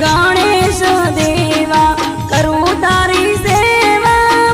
ગણેશ દેવા કરું તારી સેવા,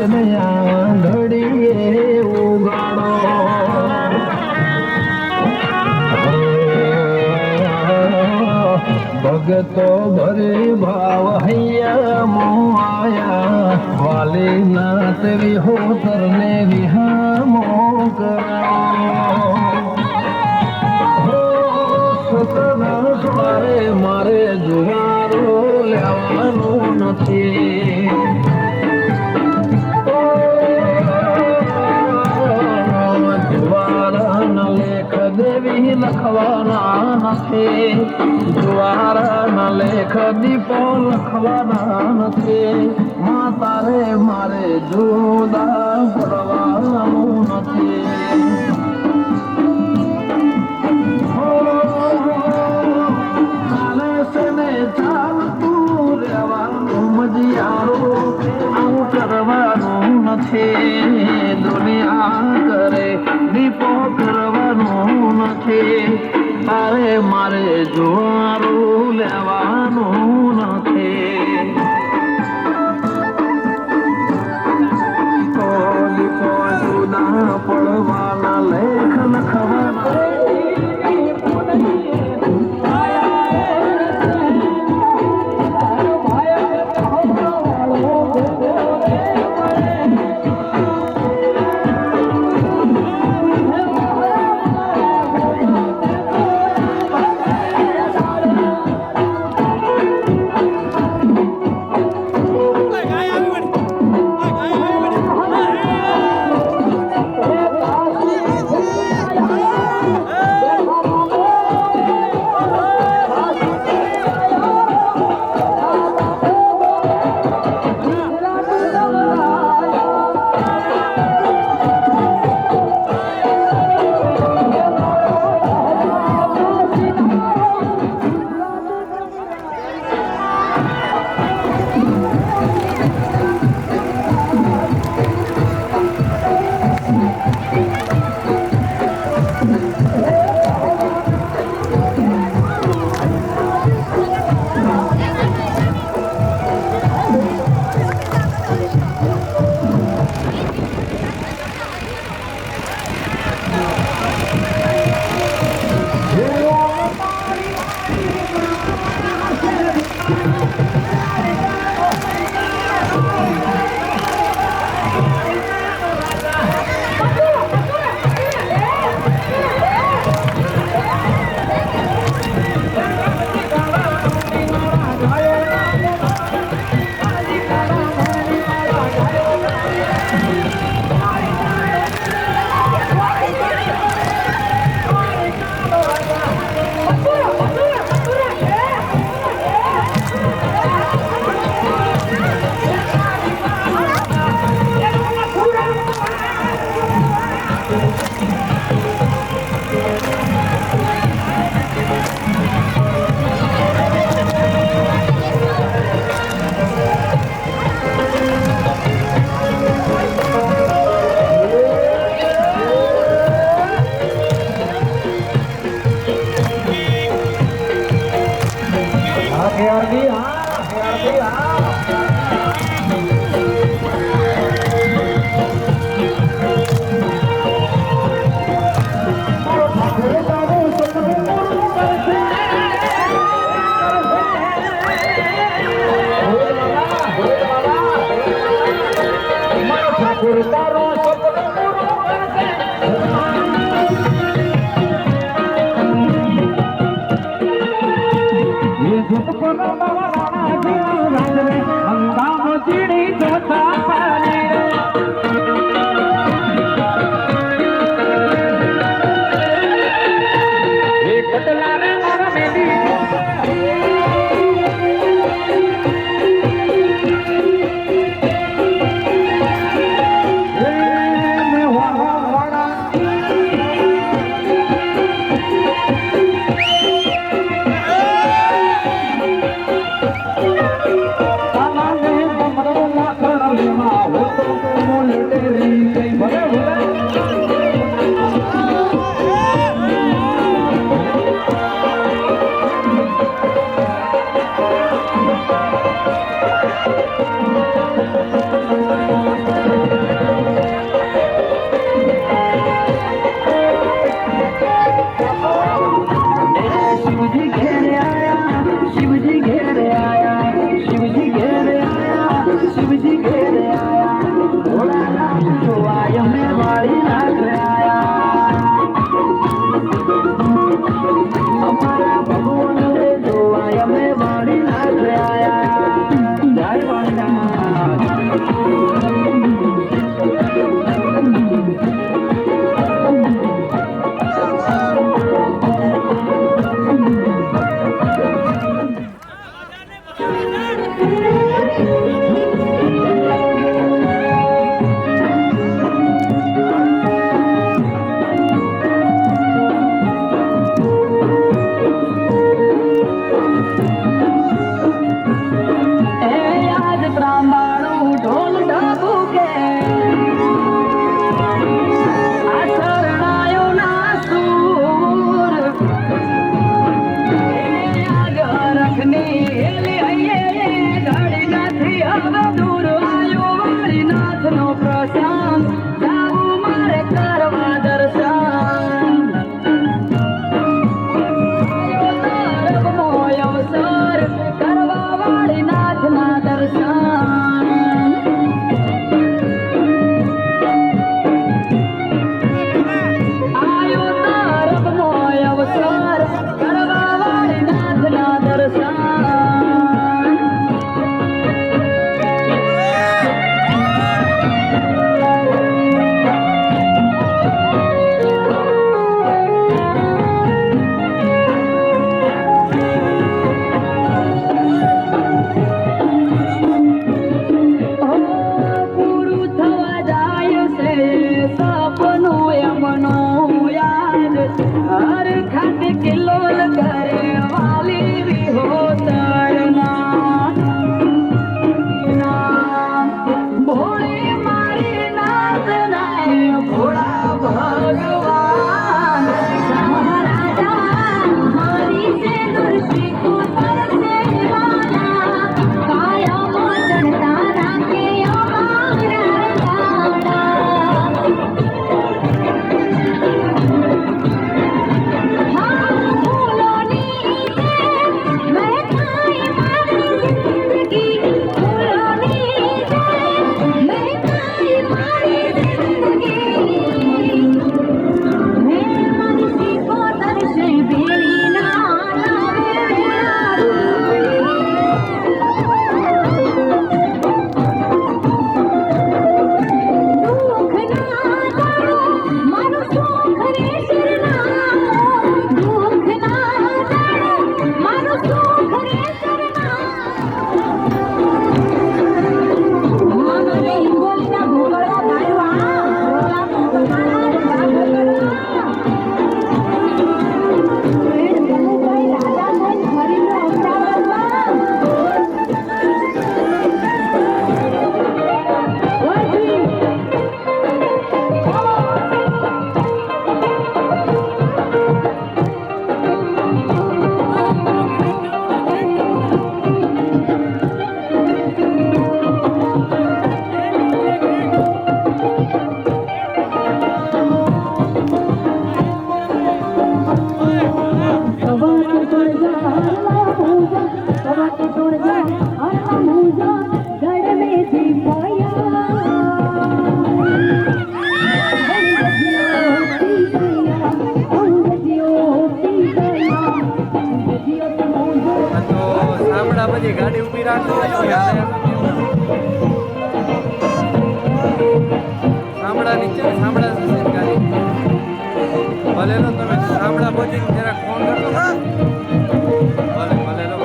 આજને આંધળીએ ઉગાડો ભગતો ભરે ભાવ હૈયા મોયા વાલી નાથ વિહોતર ને વિહામો મારે મારે જુવારો લેવાનું નથી જુવારના લેખ દેવી લખવાના નથી જુવારના લેખ દીપો લખવાના નથી તારે મારે જુદા પડવાનું નથી ચાલતું રહેવાનું મજિયારો આવું કરવાનું નથી દુનિયા કરે દીપો કરવાનું નથી તારે મારે જુવારું લેવાનું નથી દીપો જુદા પડવાના લેખ લખવાના જોવાય મેં વાળી નાખરે આયા અમારા ભગવાન રે જોવાય મેં વાળી નાખરે આયા જય વાળીનાથ ગાડી ઉભી રાખો સાંભળા નીચે સાંભળા ગાડી ભલે લો તમે સાંભળા પહોંચી જરા ફોન કરતો ભલે ભલે લો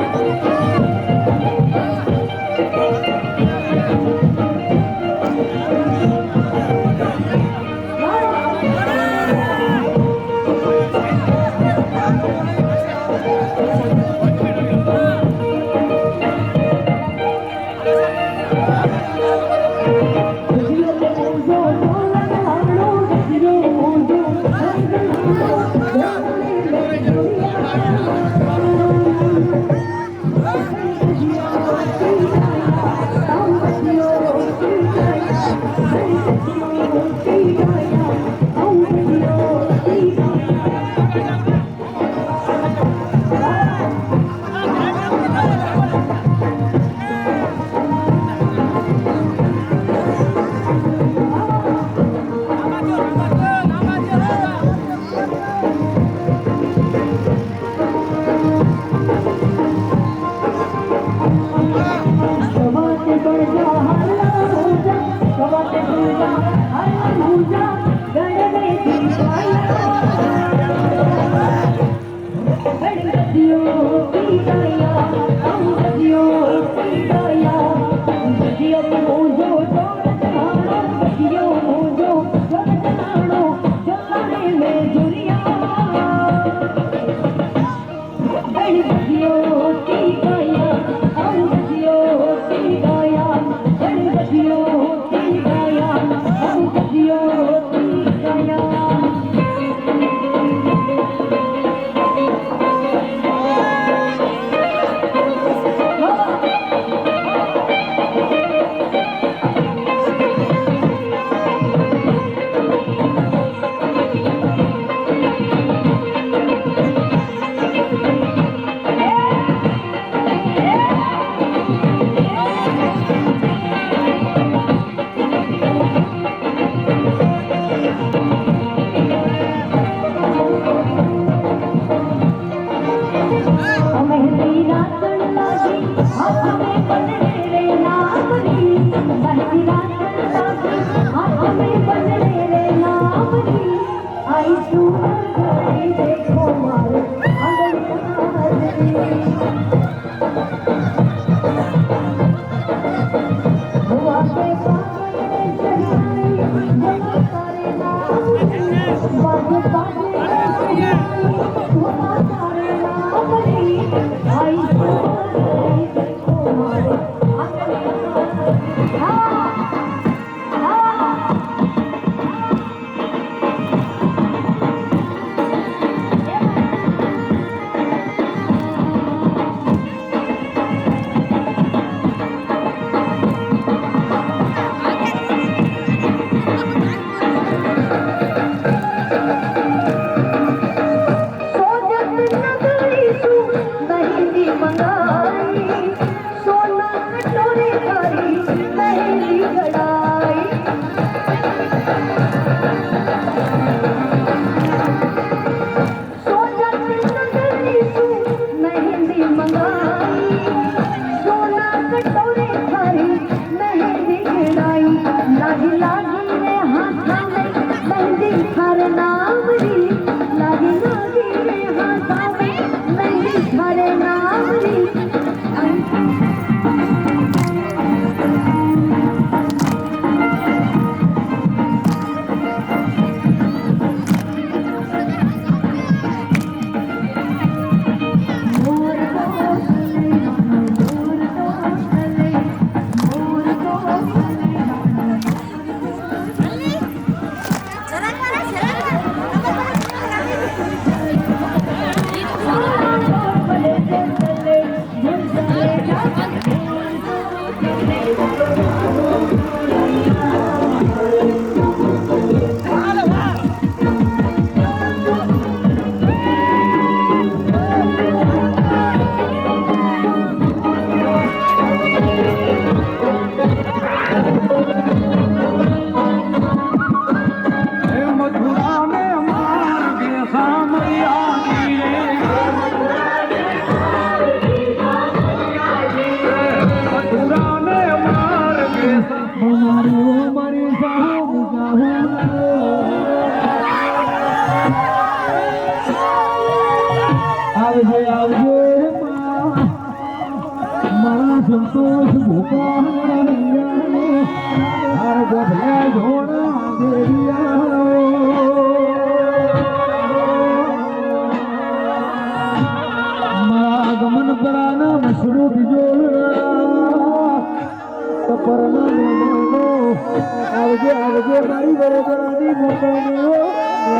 આવજે મારી વરદરાની મોકળીઓ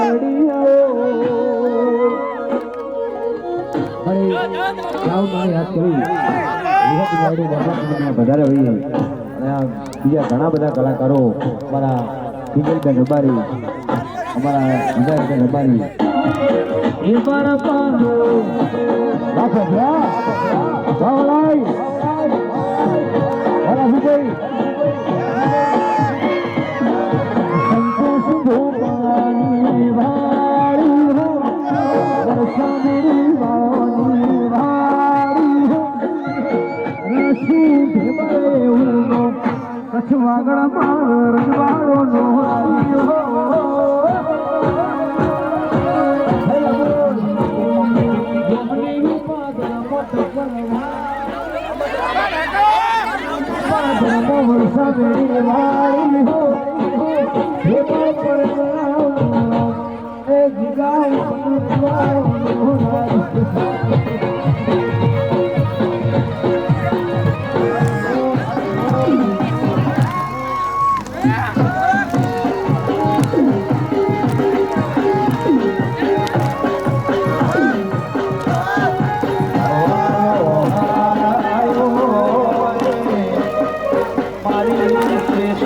રડી આવો ભાઈ રાવ મને યાદ કરી વિહત વાડી વરસાદ વધારે હોઈએ અને આ બીજા ઘણા બધા કલાકારો અમારા કિંજલબેન રબારી અમારા વિજયબેન રબારી એ મારા પાંડો રાખો ભ્યા સાવલાઈ ઓલા વિજય સંતોષ ભોપાની વાળી હો વર્ષાની વાણી વાળી હો રસી ભેબરે ઉનો કચ્છ વાગડમાં રજવાડો નો આવ્યો મારી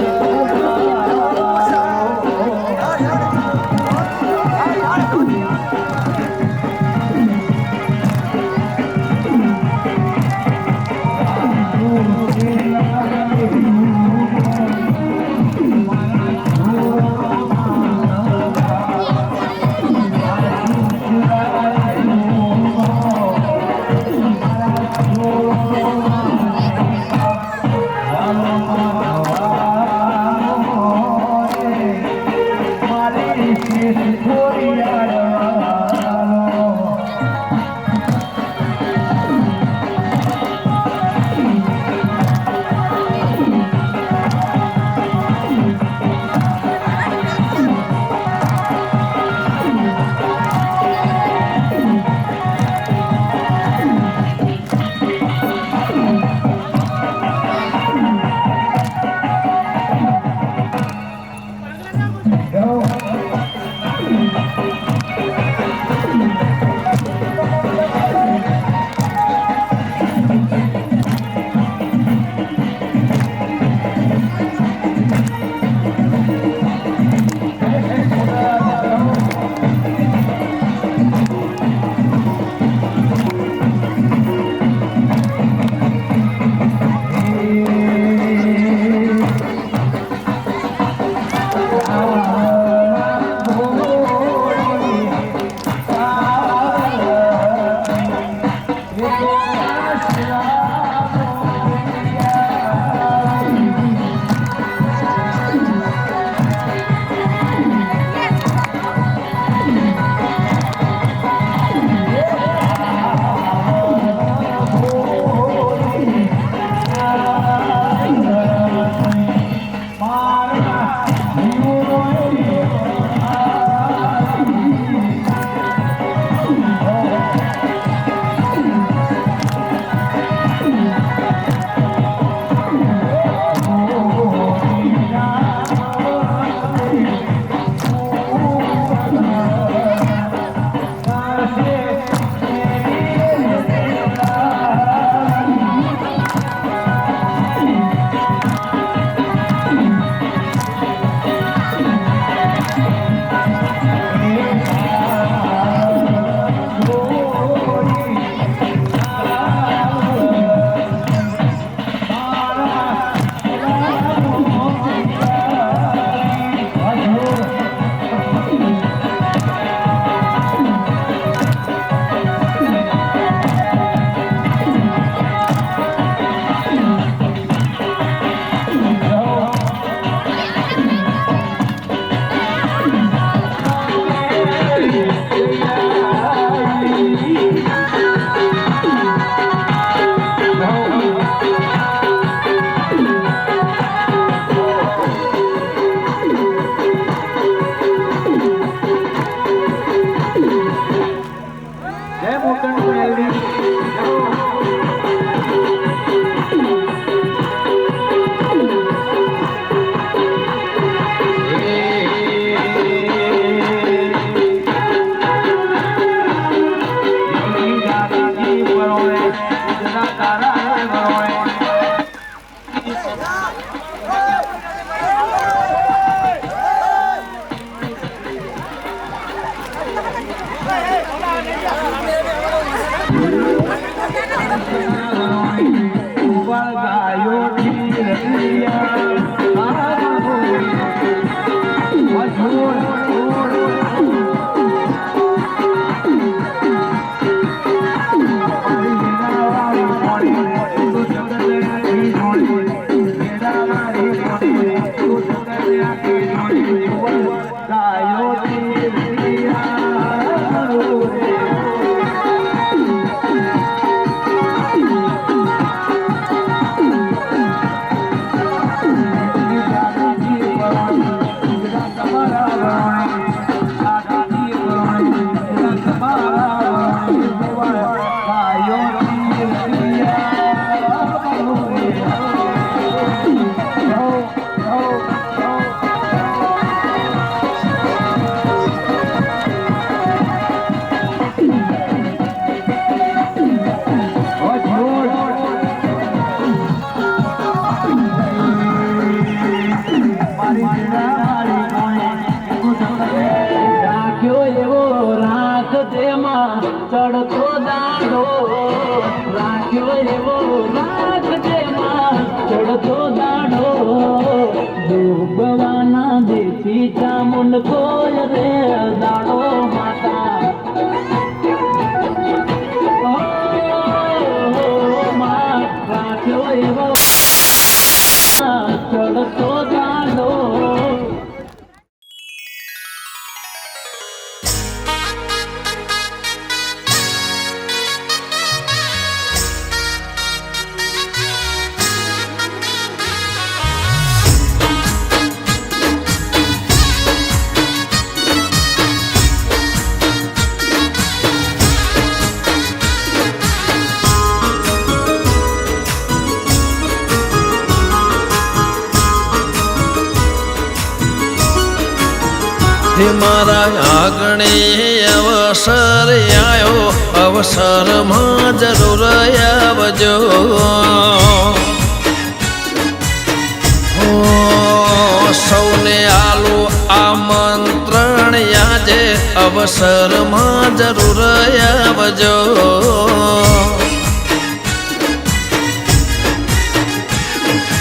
ગાયો ચડતો દાડો રાખ્યો એવો રાખ તેમાં ચડતો દાડો ડૂબવાના દેશી ચામુંડ કોઈ રે દાડો માતા રાખ્યો એવો ચડતો દાડો મારા આગણે અવસર આવ્યો અવસરમાં જરૂર આવજો સૌને આલો આમંત્રણ આજે અવસરમાં જરૂર આવજો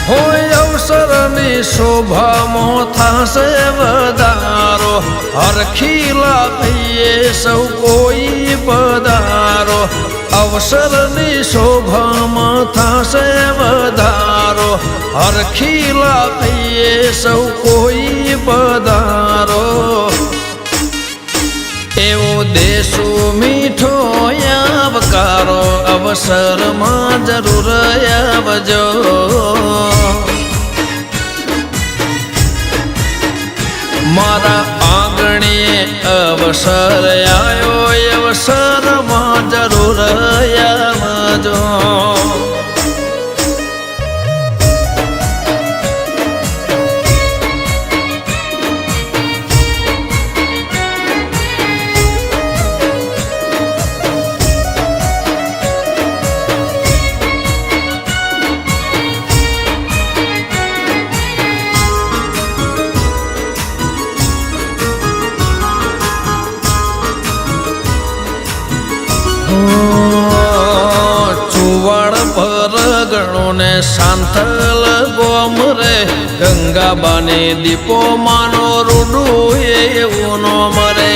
હોય અવસરની શોભામાં થાશે વધારો હરખીલા થઈએ સૌ કોઈ પધારો અવસરની શોભામાં થાશે વધારો હરખીલા થઈએ સૌ કોઈ પધારો એવો દેશો મીઠો આવકારો અવસરમાં જરૂર આવજો મારા આંગણે અવસર આવ્યો અવસરમાં જરૂર આવજો ચુવાડ પરગણો ને સાંથલ ગોમ રે ગંગાબાને દીપો માનો રૂડું એવું નો મરે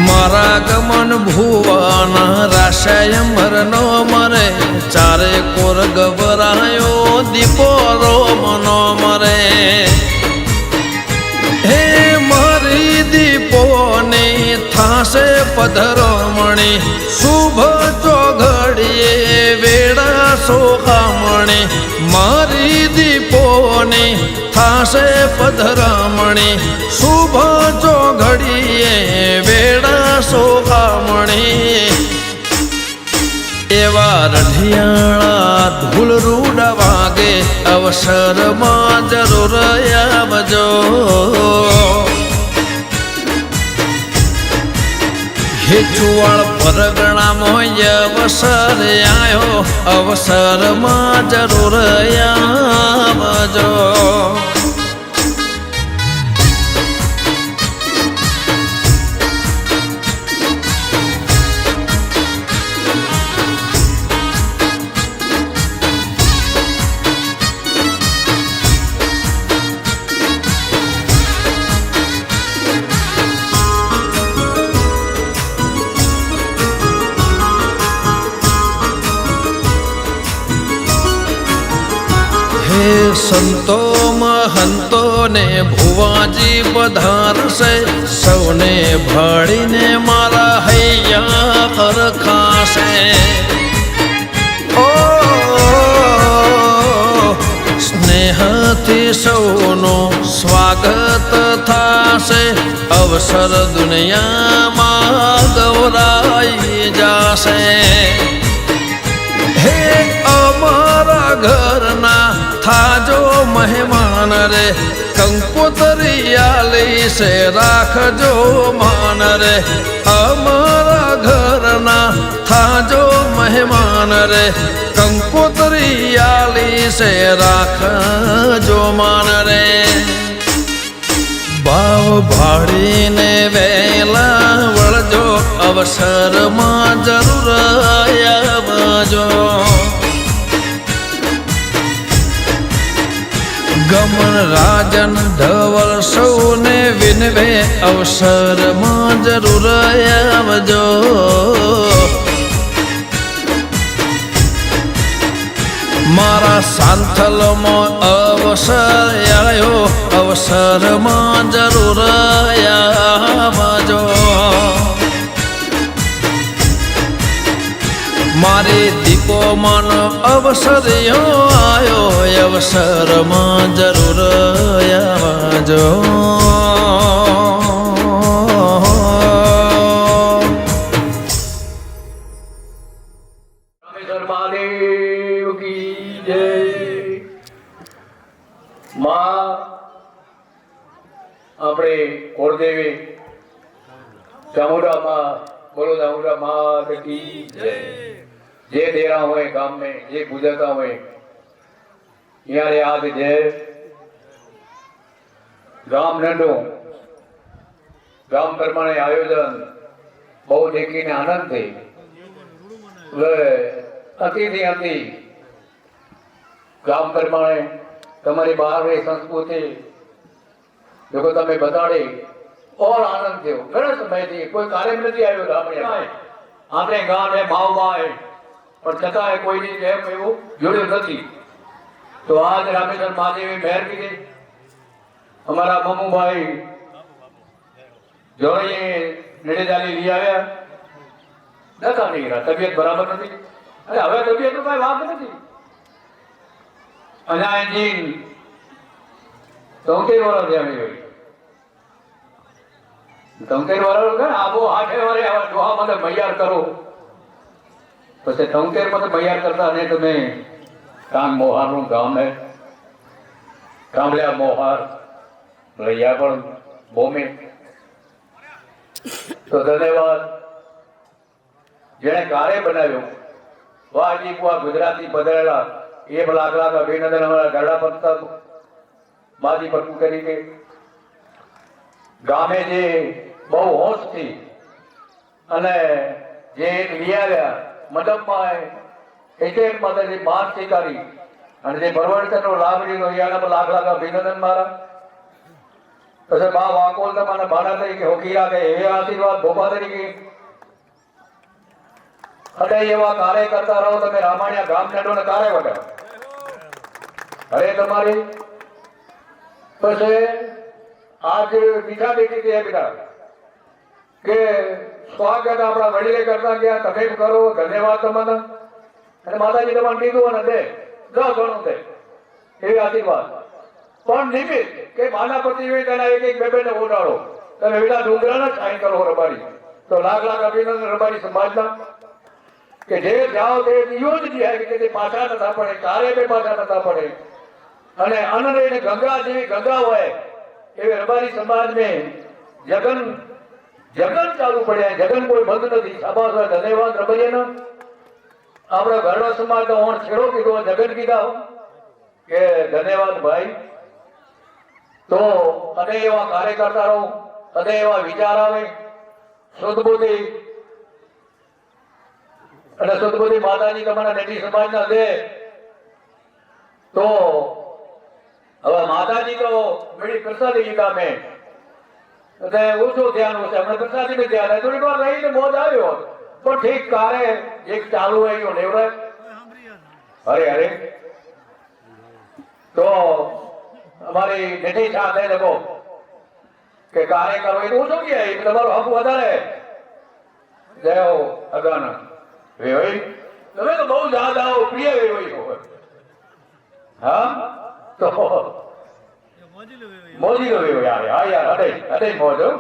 મારા ગમન ભુવન રાશાય મર નો મરે ચારે કોર ગભરાયો દીપો રોમ નો મરે હે મારી દીપોની થાશે પધરમણી શુભ ચોઘડીએ વેળા સોખામણી મારી દીપોની થાશે પધરમણી શુભ ચોઘડીએ વેળા સોખામણી એવા રઢિયાળા ધૂળ રૂડા વાગે અવસરમાં જરૂર આવજો હે ચુવાડ પરગણામાં અવસર આવ્યો અવસરમાં જરૂર આવજો સંતો મહંતો ને ભુવાજી પધારશે સૌને ભાળીને મારા હૈયા હરખાશે ઓ સ્નેહથી સૌનું સ્વાગત થાશે અવસર દુનિયામાં ગૌરાઈ જાશે હે અમારા ઘરના થાજો મહેમાન રે કંકોતરી આલી છે રાખજો માન રે અમારા ઘરના થાજો મહેમાન રે કંકોતરી આલી છે રાખજો માન રે ભાવ ભાળીને વહેલા વળજો અવસરમાં જરૂર આવજો ગમન રાજન ધવલ સૌને વિનવે અવસરમાં જરૂર આવજો મારા સાંથલમાં અવસર આવ્યો અવસરમાં જરૂર આવજો મારી દીપો મન અવસર આવ્યો અવસરમાં જરૂર આવજો આપણે કોળદેવી ચામુંડા બોલો ચામુંડા માત કી જય જે દેરા હોય ગામ में જે गुजरता હોય યારે આજ જય ગામ નંડો ગામ પ્રમાણે આયોજન બહુ દેખીને આનંદ થઈ અતિથી અતિ ગામ પ્રમાણે તમારી બહારની સંસ્કૃતિ જો તમે બતાડી और आनंद थयो घणा समय थी कोई कार्यक्रम નથી આવ્યો આપણે ગામ है ભાવમાં है પણ છતાંય કોઈની જેમ એવું જોડ્યું નથી તો આજ રામેશ્વર મહાદેવે મહેર કીધી અમારા મમ્મુભાઈ જોડીએ નેડેજાલી લઈ આવ્યા નતા નહીં રહ્યા તબિયત બરાબર નથી અરે હવે તબિયતનું કઈ વાત નથી અને એન્જિન 73 વર્ષ થયા ગઈ 73 વર્ષ કે આબો 8 વારે આવા ડોહા મને મૈયાર કરો પછી 73 માં મૈયાર કરતા અને તમે કામ મોહારનું ગામ હે કામલ્યા મોહાર લૈયા પણ ભૂમિ તો ધન્યવાદ જેણે કાર્ય બનાવ્યું વાજી કુવા ગુજરાતી પધરેલા એ લાખ લાખ અભિનંદન અમારા ગાડા પંથક બાજી પટુ કરી કે ગામે જે બહુ હોશથી અને જે લઈ આવ્યા મંડપમાં એટેક માતાજી બાર સ્વીકારી અને જે પરવર્તનનો લાભ લીધો એના લાખ લાખ અભિનંદન મારા પછી બા વાકોલ તમારા ભાડા તરીકે હોકી રાખે એ આશીર્વાદ ભોપા તરીકે અને એવા કાર્ય કરતા રહો તમે રામાણિયા ગામ નડોને કાર્ય વટાવો અરે તમારી પછી આજ બીજા બેટી છે બેટા કે સ્વાગત આપણા વડીલે કરતા ગયા તમે કરો ધન્યવાદ તમને અને માતાજી તમને કીધું અને દે 10 ગણું દે એવી આશીર્વાદ પણ નિમિત્ત કે માના પતિ હોય તેના એક બે ને ઓઢાડો તમે બેટા ડુંગરાના સાઈન કરો રબારી તો લાખ લાખ અભિનંદન રબારી સમાજના કે જે જાઓ તે યોજ જાય કે તે પાછા નતા પડે કાર્ય पे પાછા નતા પડે અને અનરે ને ગંગા જેવી ગંગા હોય એવી રબારી સમાજ में જગન ચાલુ પડ્યા જગન કોઈ બંધ નથી શાબાશ ધન્યવાદ રબરિયાનો આપણા ઘરડા સમાજનો ઓણ છેડો કીધો જગન કીધા કે ધન્યવાદ ભાઈ તો અને એવા કાર્ય કરતા રહો અને એવા વિચાર આવે શુદ્ધબુદ્ધિ અને શુદ્ધબુદ્ધિ માતાજી તમારા નેટી સમાજના દે તો હવે માતાજી તો મેળી પ્રસાદી કામે ઓછું ધ્યાન હશે હમણાં પ્રસાદી में ધ્યાન है થોડીક વાર રહીને મોજ આવ્યો પણ ઠીક કારે એક ચાલુ આવ્યો નેવરાય અરે તો અમારી નીતિ સાથે લોકો કે કાર્ય કરો એ તો ઓછું કે તમારો હક વધારે જય હો અગન વેવાઈ તમે તો બહુ યાદ આવો પ્રિય વેવાઈ હો હા તો મોજી લો વેવાઈ હા યાર અડે મોજો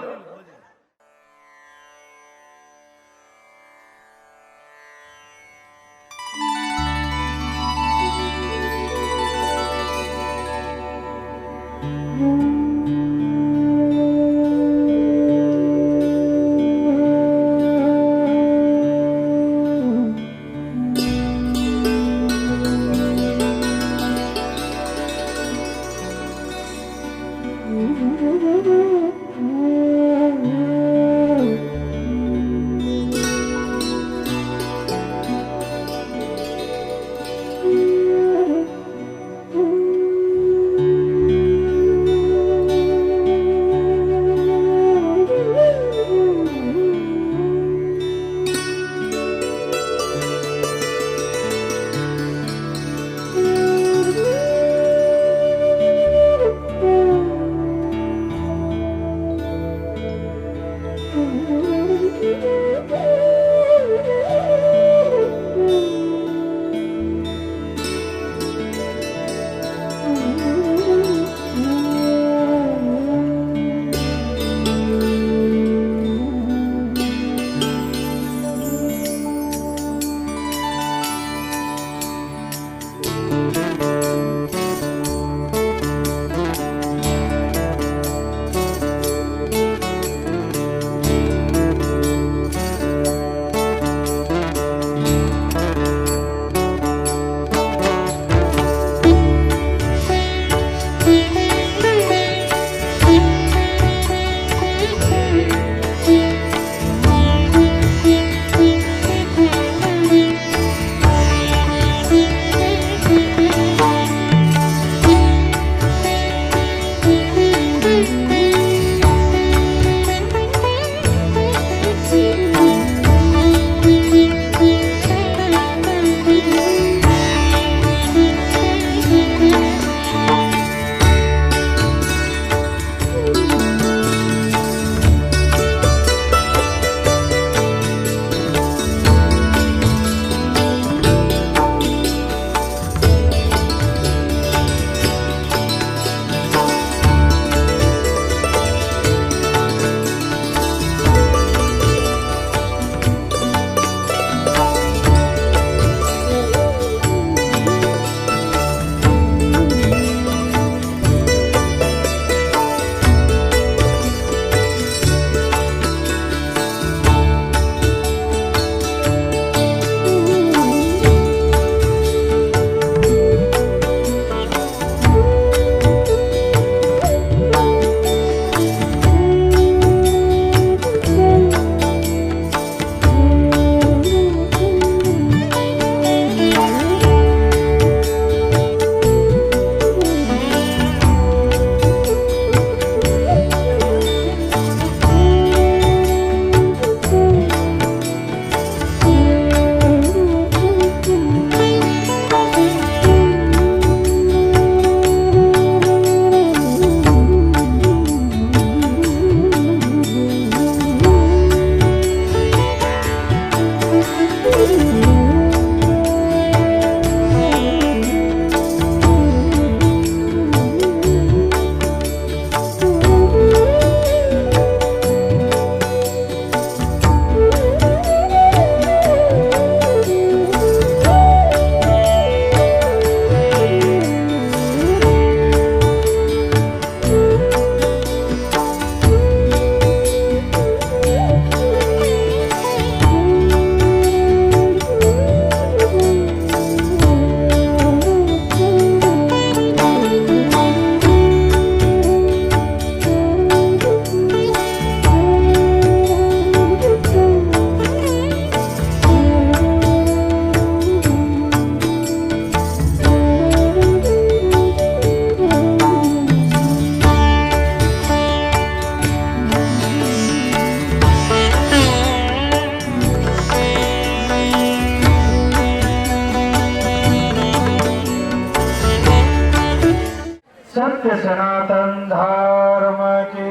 सत्य सनातन धर्म की।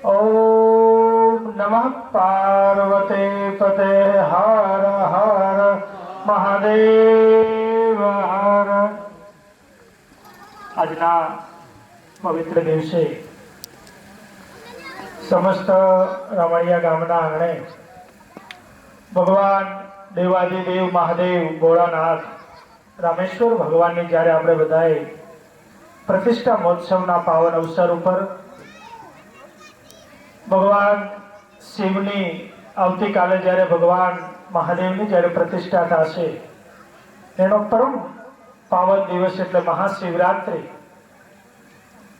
ओम नमः पार्वते पते हर हर महादेव हर। આજના પવિત્ર દિવસે સમસ્ત રમણીયા ગામના આંગણે ભગવાન દેવાદિદેવ મહાદેવ ભોળાનાથ રામેશ્વર ભગવાનની જ્યારે આપણે બધાએ પ્રતિષ્ઠા મહોત્સવના પાવન અવસર ઉપર ભગવાન શિવની આવતીકાલે જ્યારે ભગવાન મહાદેવની જ્યારે પ્રતિષ્ઠા થશે એનો પરમ પાવન દિવસ એટલે મહાશિવરાત્રિ.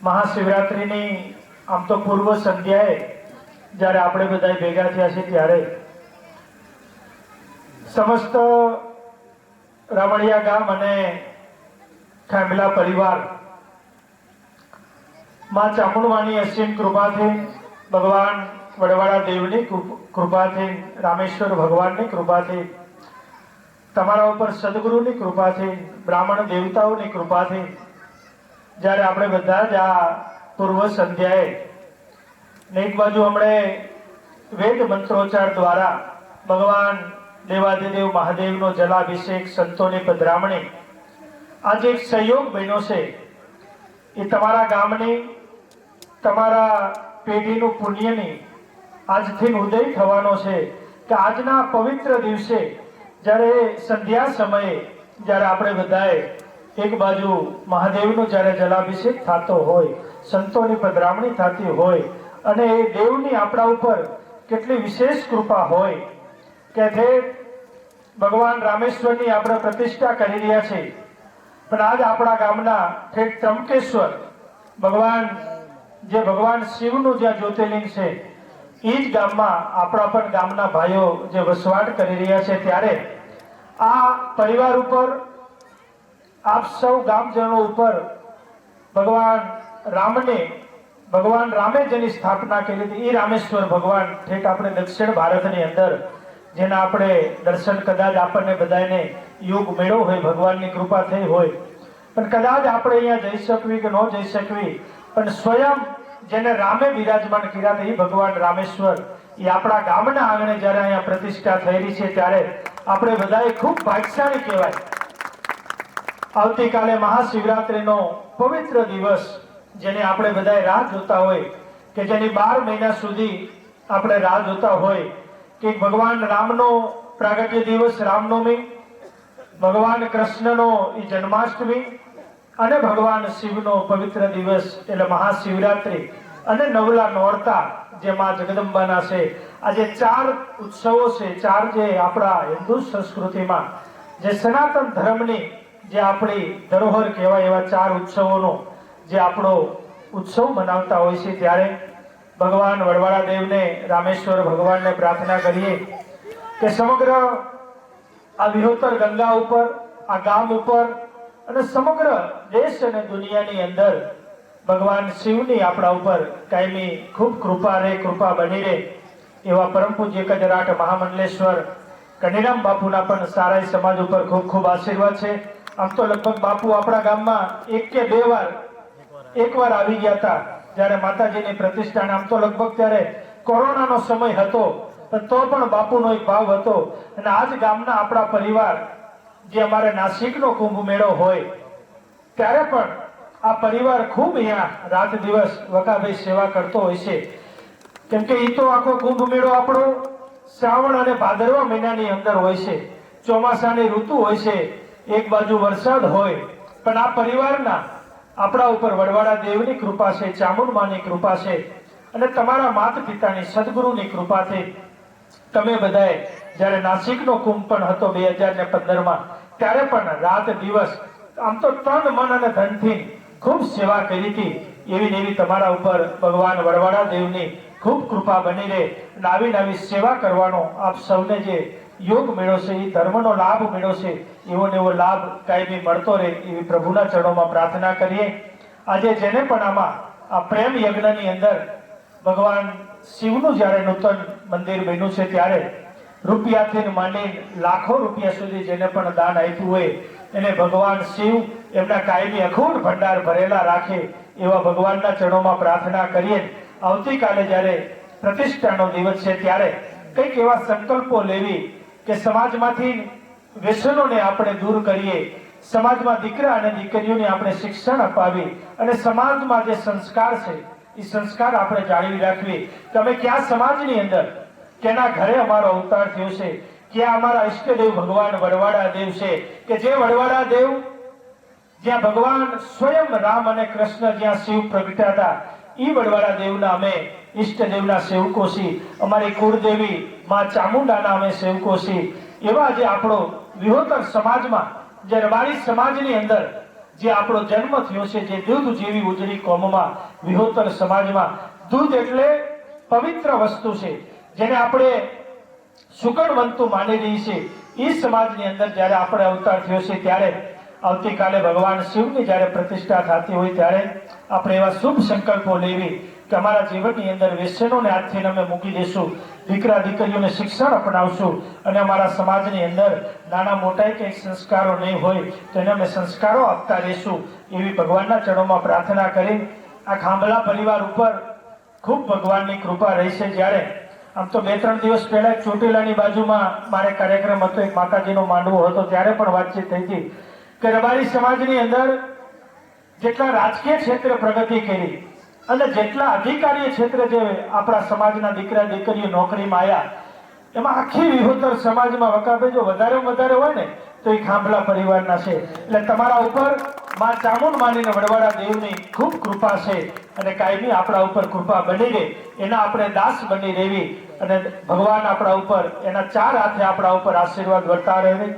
મહાશિવરાત્રિની આમ તો પૂર્વ સંધ્યાએ જ્યારે આપણે બધા ભેગા થયા છીએ ત્યારે સમસ્ત રામણિયા ગામ અને ખાંભલા પરિવાર માં ચામુંડમાની અસીમ કૃપાથી, ભગવાન વડવાળા દેવની કૃપાથી, રામેશ્વર ભગવાનની કૃપાથી, તમારા ઉપર સદગુરુની કૃપાથી, બ્રાહ્મણ દેવતાઓની કૃપાથી જ્યારે આપણે બધા જ આ પૂર્વ સંધ્યાએ એક બાજુ હમણે વેદ મંત્રોચ્ચાર દ્વારા ભગવાન દેવાદિદેવ મહાદેવનો જલાભિષેક, સંતોની પધરામણી, આજે એક સહયોગ બન્યો છે. એ તમારા ગામની, તમારા પેઢીનું પુણ્યની આજથી ઉદય થવાનો છે કે આજના પવિત્ર દિવસે જ્યારે સંધ્યા સમયે જ્યારે આપણે બધાએ એક બાજુ મહાદેવનો જ્યારે જલાભિષેક થતો હોય, સંતોની પધરામણી થતી હોય અને એ દેવની આપણા ઉપર કેટલી વિશેષ કૃપા હોય કે તે ભગવાન રામેશ્વરની આપણે પ્રતિષ્ઠા કરી રહ્યા છે. પણ આજ આપણા ગામના ઠેઠ ત્રંબકેશ્વર ભગવાન જે ભગવાન શિવનું જ્યાં જ્યોતિર્લિંગ છે એ જ ગામમાં આપણા પણ ગામના ભાઈઓ જે વસવાટ કરી રહ્યા છે ત્યારે આ પરિવાર ઉપર, આપ સૌ ગામજનો ઉપર ભગવાન રામે જેની સ્થાપના કરી હતી એ રામેશ્વર ભગવાન ઠેઠ આપણે દક્ષિણ ભારતની અંદર જેના આપણે દર્શન કદાચ આપણને બધાને યોગ મેળવ્યો હોય, ભગવાનની કૃપા થઈ હોય, પણ કદાચ આપણે અહીંયા જઈ શકવી કે ન જઈ શકવી, પણ સ્વયં જેને રામે બિરાજમાન કર્યા હતા એ ભગવાન રામેશ્વર એ આપણા ગામના આંગણે જ્યારે અહીંયા પ્રતિષ્ઠા થયેલી છે ત્યારે આપણે બધાએ ખૂબ ભાગ્યશાળી કહેવાય. આવતીકાલે મહાશિવરાત્રિનો પવિત્ર દિવસ જેને આપણે બધાએ રાહ જોતા હોય કે જેની 12 મહિના સુધી આપણે રાહ જોતા હોય કે ભગવાન રામનો પ્રાગટ્ય દિવસ રામનવમી, ભગવાન કૃષ્ણનો એ જન્માષ્ટમી અને ભગવાન શિવનો પવિત્ર દિવસ એટલે મહાશિવરાત્રિ અને નવલા નોરતા જે માં જગદંબાના છે. આજે 4 ઉત્સવો છે, 4 જે આપણા હિન્દુ સંસ્કૃતિમાં જે સનાતન ધર્મની જે આપણી ધરોહર કહેવાય એવા 4 ઉત્સવોનો જે આપણો ઉત્સવ મનાવતા હોય છે ત્યારે ભગવાન વડવાળા દેવને, રામેશ્વર ભગવાનને પ્રાર્થના કરીએ કે સમગ્ર આ વિહોતર ગંગા ઉપર, આ ગામ ઉપર અને સમગ્ર દેશ અને દુનિયાની અંદર ભગવાન શિવની આપણા ઉપર કાયમી ખૂબ કૃપા રહે, કૃપા બની રહે એવા પરમ પૂજ્ય કજરાટ મહામંડલેશ્વર કનીરામ બાપુના પણ સારાઈ સમાજ ઉપર ખૂબ ખૂબ આશીર્વાદ છે. આમ તો લગભગ બાપુ આપણા ગામમાં એક વાર આવી ગયા હતા જ્યારે માતાજીની પ્રતિષ્ઠા. આમ તો લગભગ ત્યારે કોરોનાનો સમય હતો પણ તો પણ બાપુનો એક ભાવ હતો. અને આજ ગામના આપણા પરિવાર જે અમારે નાસિકનો કુંભ મેળો હોય ત્યારે પણ આ પરિવાર ખૂબ અહીંયા રાત દિવસ વકાભાઈ સેવા કરતો હોય છે. કેમ કે એ તો આખો કુંભ મેળો આપણો શ્રાવણ અને ભાદરવા મહિનાની અંદર હોય છે, ચોમાસાની ઋતુ હોય છે, એક બાજુ વરસાદ હોય, પણ આ પરિવારના આપણા ઉપર વડવાળા દેવની કૃપા છે, ચામુંડમાની કૃપા છે અને તમારા માતા પિતાની સદગુરુની કૃપાથી તમે બધાએ જ્યારે નાસિકનો કુંભ પણ હતો 2015માં ત્યારે પણ રાત દિવસ આમ તો તન, મન અને ધનથી ખૂબ સેવા કરી હતી. એવી તમારા ઉપર ભગવાન વડવાળા દેવની ખૂબ કૃપા બની રહે અને આવી સેવા કરવાનો આપ સૌને જે યોગ મેળો છે, એ ધર્મનો લાભ મેળો છે, એવો ને એવો લાભ કાયમી મળતો રહે એવી પ્રભુના ચરણોમાં પ્રાર્થના કરીએ. આજે જેને પણ આમાં આ પ્રેમ યજ્ઞની અંદર ભગવાન શિવનું જ્યારે નૂતન મંદિર બન્યું છે ત્યારે રૂપિયાથી માંડી લાખો રૂપિયા સુધી જેને પણ દાન આપ્યું હોય એને ભગવાન શિવ એમના કાયમી અખૂટ ભંડાર ભરેલા રાખે એવા ભગવાનના ચરણોમાં પ્રાર્થના કરીએ. આવતીકાલે જ્યારે પ્રતિષ્ઠાનો દિવસ છે ત્યારે કંઈક એવા સંકલ્પો લેવી કે સમાજમાંથી વ્યસનોને આપણે દૂર કરીએ, સમાજમાં દીકરા અને દીકરીઓને આપણે શિક્ષણ અપાવી અને સમાજમાં જે સંસ્કાર છે એ સંસ્કાર આપણે જાળવી રાખવી. કે અમે કયા સમાજની અંદર કેના ઘરે અમારો અવતાર થયો છે, ક્યાં અમારા ઈષ્ટદેવ ભગવાન વડવાડા દેવ છે કે જે વડવાડા દેવ જ્યાં ભગવાન સ્વયં રામ અને કૃષ્ણ જ્યાં શિવ પ્રગટ્યા હતા એ વડવાડા દેવના અમે ઈષ્ટદેવના સેવકો છીએ. અમારી કુળદેવી માં ચામુંડાના અમે સેવકો છીએ. એવા જે આપણો વિહોતર સમાજમાં જે રબારી સમાજની અંદર જે આપણો જન્મ થયો છે, જે દૂધ જેવી ઉજળી કોમમાં વિહોતર સમાજમાં દૂધ એટલે પવિત્ર વસ્તુ છે જેને આપણે સુકળવંતુ માની રહી છે. એ સમાજની અંદર જ્યારે આપણે અવતાર થયો છે ત્યારે આવતીકાલે ભગવાન શિવની જ્યારે પ્રતિષ્ઠા થતી હોય ત્યારે આપણે એવા શુભ સંકલ્પો લેવી કે અમારા જીવનની અંદર વ્યસનોને આજથી અમે મૂકી દઈશું, દીકરા દીકરીઓને શિક્ષણ અપનાવશું અને અમારા સમાજની અંદર નાના મોટા કંઈક સંસ્કારો નહીં હોય તો એને અમે સંસ્કારો આપતા રહીશું એવી ભગવાનના ચરણોમાં પ્રાર્થના કરી આ ખાંભલા પરિવાર ઉપર ખૂબ ભગવાનની કૃપા રહી છે. જ્યારે આમ તો 2-3 દિવસ પહેલા ચોટીલાની બાજુમાં મારે કાર્યક્રમ હતો, એક માતાજીનો માંડવો હતો, ત્યારે પણ વાતચીત થઈ હતી કે રબારી સમાજની અંદર જેટલા રાજકીય ક્ષેત્રે પ્રગતિ કરી અને જેટલા અધિકારીય ક્ષેત્રે જે આપણા સમાજના દીકરા દીકરીઓ નોકરીમાં આવ્યા એમાં આખી વિહોતર સમાજમાં વકાફે જો વધારે હોય ને તો એ ખાંભલા પરિવારના છે. એટલે તમારા ઉપર માં ચામુંડ માનીને વડવાડા દેવની ખૂબ કૃપા છે અને કાયમી આપણા ઉપર કૃપા બની રહે એના આપણે દાસ બની રહેવી અને ભગવાન આપણા ઉપર એના 4 હાથે આપણા ઉપર આશીર્વાદ વર્તા રહે.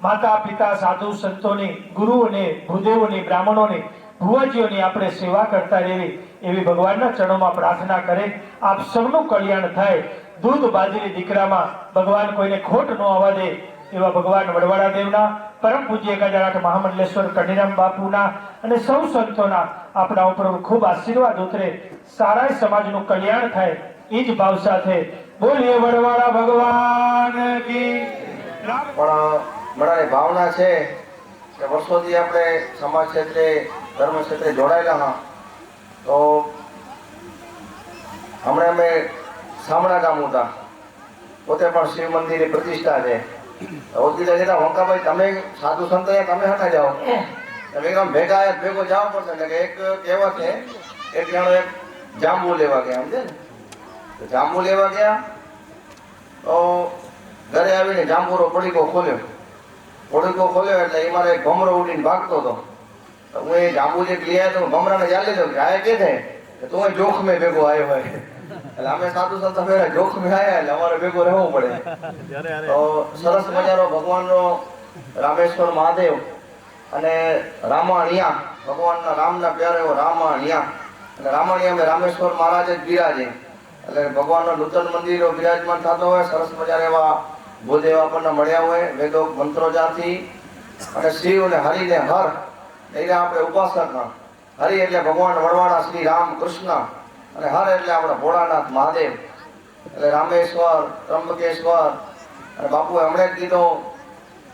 માતા પિતા સાધુ સંતોની, ગુરુઓની, ભૂદેવોની, બ્રાહ્મણોની, ભુવાજીઓની આપણે સેવા કરતા રહેવી એવી ભગવાનના ચરણોમાં પ્રાર્થના કરે. આપ સૌનું કલ્યાણ થાય. દૂધ બાજરી દીકરામાં ભગવાન કોઈને ખોટ ન આવવા દે એવા ભગવાન વડવાડા દેવના, પરમ પૂજ્ય 1008 મહામંડલેશ્વર કનીરામ બાપુના અને સૌ સંતોના આપણા ઉપર ખૂબ આશીર્વાદ ઉતરે, સારા સમાજનું કલ્યાણ થાય એ જ ભાવ સાથે બોલીએ વડવાડા ભગવાન કી. પણ બધાની ભાવના છે કે વર્ષોથી આપણે સમાજ ક્ષેત્રે ધર્મ ક્ષેત્રે જોડાયેલા હા. તો હમણાં અમે સામડા ગામ હતા, પોતે પણ શિવ મંદિરની પ્રતિષ્ઠા છે. ઓળખીતા જતા વંકાભાઈ તમે સાધુ સંત તમે હટા જાઓ, તમે એકદમ ભેગો જવા પડશે. એટલે કે એક કહેવત છે, એક જણો એક જાંબુ લેવા ગયા, સમજે ને? તો જાંબુ લેવા ગયા તો ઘરે આવીને જાંબુનો પડીકો ખોલ્યો એટલે એ મારે ભમરો ઉડીને ભાગતો હતો. તો હું એ જાંબુ જે લઈ આવ્યો ભમરાને ચાલી લીધો કે આ કે છે કે તું જોખમે ભેગો આવ્યો હોય. એટલે અમે સાધુ સંત ફેરા જોખમે આવ્યા એટલે અમારે ભેગો રહેવું પડે. તો સરસ મજાનો ભગવાનનો રામેશ્વર મહાદેવ અને રામાણિયા, ભગવાનના રામના પ્યારો એવો રામાણિયા અને રામાણિયા રામેશ્વર મહારાજ જ બિરાજે. એટલે ભગવાનનો નૂતન મંદિરો બિરાજમાન થતો હોય, સરસ મજાના એવા ભૂદેવ આપણને મળ્યા હોય વેદો મંત્રોજાથી. અને શિવ અને હરિને હર એને આપણે ઉપાસક. હરિ એટલે ભગવાન વડવાડા શ્રી રામ કૃષ્ણ અને હર એટલે આપણા ભોળાનાથ મહાદેવ. એટલે રામેશ્વર, ત્રંબકેશ્વર અને બાપુએ હમણાં જ કીધું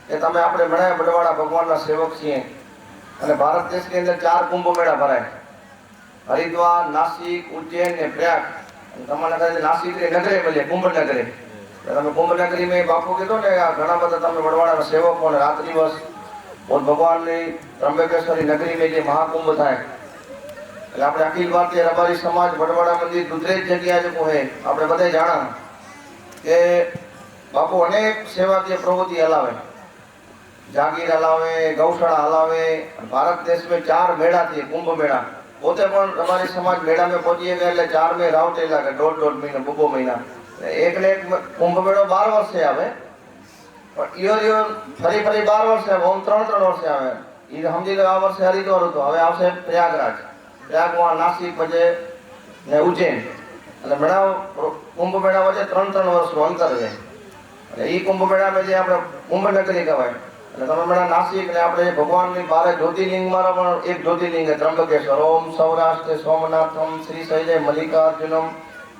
કે તમે આપણે મળ્યા વડવાડા ભગવાનના સેવક છીએ. અને ભારત દેશની અંદર 4 કુંભ મેળા ભરાય, હરિદ્વાર, નાસિક, ઉજ્જૈન ને પ્રયાગ. તમારા નાસિક નગરે મળીએ કુંભ નગરે. તમે કુંભ નગરી મેં બાપુ કીધું ને ઘણા બધા તમે વડવાડાના સેવકો અને રાત દિવસ ભગવાનની ત્રંબકેશ્વરી નગરી મેં જે મહાકુંભ થાય. એટલે આપણે અખિલ ભારતીય રબારી સમાજ વડવાડા મંદિર દુધરેજ જગ્યા જે કહે આપણે બધા જાણા કે બાપુ અનેક સેવાકીય પ્રવૃત્તિ હલાવે, જાગીર હલાવે, ગૌશાળા હલાવે. ભારત દેશમાં 4 મેળા થઈએ, કુંભ મેળા. પોતે પણ રબારી સમાજ મેળા में પહોંચીએ ગયા એટલે 4 મેં રાવટેલા કે 1.5 મહિના 2 મહિના. એક ને એક કુંભ મેળો 12 વર્ષે આવે, પણ ઈયો ફરી 12 વર્ષે આવે, ઓમ 3 વર્ષે આવે. એ સમજી લો આ વર્ષે હરિદ્વાર હતો, હવે આવશે પ્રયાગરાજ, પ્રયાગમાં નાસિક પછી ને ઉજ્જૈન. એટલે મેળા કુંભ મેળા વચ્ચે 3 વર્ષનું અંતર છે. એટલે એ કુંભ મેળામાં જે આપણે કુંભ નગરી કહેવાય. એટલે તમે મેળા નાસિક ને આપણે ભગવાનની 12 જ્યોતિર્લિંગમાં પણ એક જ્યોતિર્લિંગ ત્રંબકેશ્વર, ઓમ સૌરાષ્ટ્ર સોમનાથમ શ્રી શૈલે મલ્લિકાર્જુનમ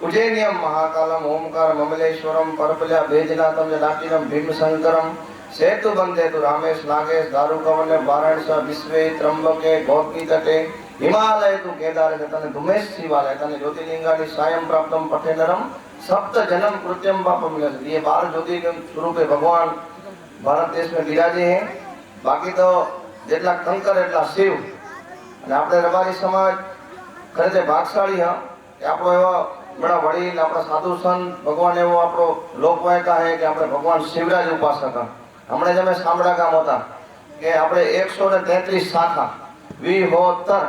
ઉજ્જૈન્યમ મહાકાલમ ઓમકાર મમલેશ્વરમ પરપલ્યા ભેજનાથમ જલાટીનમ ભીમશંકરમ સેતુ બંધેતુ રામેશ નાગેશ દારુકવને વારાણસી વિશ્વે ત્રંબકે ગોપી તટે હિમાલય તું કેદાર તને ધુમેશ શિવાલય તને જ્યોતિર્લિંગાની સાયમ પ્રાપ્તમ પઠેનરમ सप्त जन्म कृत्यम पापम मिले। ये 12 ज्योतिर्लिंग स्वरूप भगवान भारत देश में विराजे हैं। बाकी तो जेटला कंकर एटला शिव અને આપણે રબારી સમાજ ખરેખર ભાગશાળી હા કે આપણો એવા બડા વડીલ આપણા સાધુ સંત ભગવાન એવો આપણો લોકવાયકા હે કે આપણે ભગવાન શિવરાજ ઉપાસક હમણાં જ અમે સાંભળા ગામ હતા કે આપણે 133 શાખા વિહોતર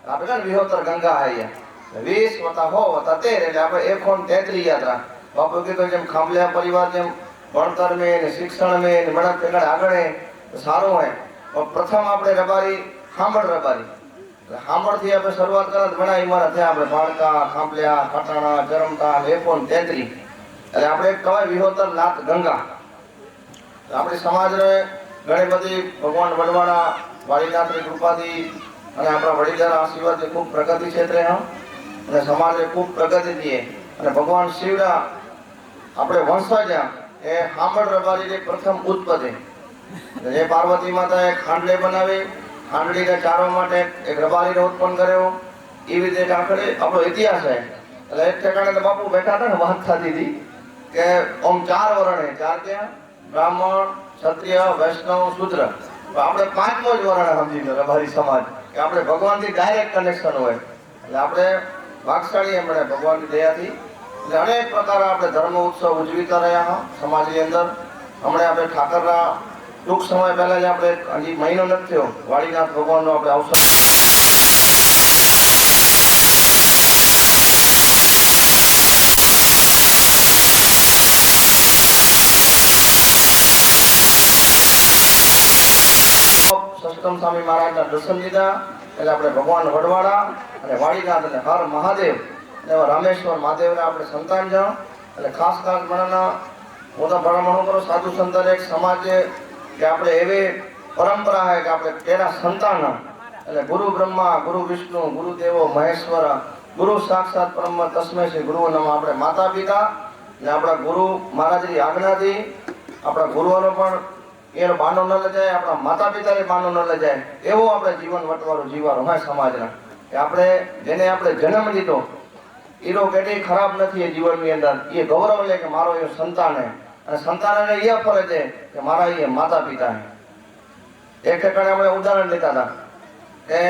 આપણે ને વિહોતર ગંગા હૈ 20 વત્તા 13 એટલે આપણે 133 યાત્રા બાપુ કીધું જેમ ખાંભલિયા પરિવાર જેમ ભણતર મેં ને શિક્ષણ મેં ને મડક આગળ આગળ સારું હોય પણ પ્રથમ આપણે રબારી ખાંભળ રબારી ખાંભળથી આપણે શરૂઆત કરે ઘણા ઇમારત થયા આપણે ભાડકા ખાંભલિયા ખટાણા ચરમતા 133 એટલે આપણે કહેવાય વિહોતર નાથ ગંગા આપણી સમાજને ઘણી બધી ભગવાન વડવાડા વાડીનાથની કૃપાથી અને આપણા વડીલોના આશીર્વાદથી ખૂબ પ્રગતિ ક્ષેત્રે હા અને સમાજે ખૂબ પ્રગતિ થઈએ અને ભગવાન શિવના આપણે વંશજ એ હાંભળ રબારીની પ્રથમ ઉત્પત્તિ જે પાર્વતી માતાએ ખાંડલી બનાવી ખાંડલીને ચારવા માટે એક રબારીને ઉત્પન્ન કર્યો એવી રીતે આખરે આપણો ઇતિહાસ છે એટલે એક ઠેકાણે તો બાપુ બેઠા હતા ને વાત થતી હતી કે આમ 4 વર્ણે 4 ક્યાં બ્રાહ્મણ ક્ષત્રિય વૈષ્ણવ શૂદ્ર આપણે 5મો જ વર્ણ સમજી લો રબારી સમાજ કે આપણે ભગવાનથી ડાયરેક્ટ કનેક્શન હોય એટલે આપણે ભાગશાળી એમણે ભગવાનની દયાથી એટલે અનેક પ્રકાર આપણે ધર્મ ઉત્સવ ઉજવીતા રહ્યા સમાજની અંદર હમણાં આપણે ઠાકરના ટૂંક સમય પહેલા જ આપણે હજી મહિનો નથી થયો વાડીનાથ ભગવાનનો આપણે અવસર સષ્ટમ સ્વામી મહારાજના દર્શન લીધા એટલે આપણે ભગવાન વડવાડા અને વાડીનાથ અને હર મહાદેવ એવા રામેશ્વર મહાદેવને આપણે સંતાન જાઓ એટલે ખાસ મણાના હું તો ભલામણ કરો સાધુ સંતર એક સમાજ કે આપણે એવી પરંપરા છે કે આપણે તેના સંતાન એટલે ગુરુ બ્રહ્મા ગુરુ વિષ્ણુ ગુરુ દેવો મહેશ્વર ગુરુ સાક્ષાત બ્રહ્મ તસ્મૈ શ્રી ગુરુ નમઃ આપણે માતા પિતા અને આપણા ગુરુ મહારાજની આજ્ઞાથી આપણા ગુરુઓનો પણ એનો બાનો ન લજાય આપણા માતા પિતાને બાનો ન લજાય એવો આપણે જીવન વટવાળું જીવવાનું હોય સમાજના કે આપણે જેને આપણે જન્મ લીધો એનો કેટલી ખરાબ નથી એ જીવનની અંદર એ ગૌરવ લે કે મારો એ સંતાન હે અને સંતાનને એ ફરજ છે કે મારા એ માતા પિતા હે એક ઠેકાણે આપણે ઉદાહરણ લેતા હતા કે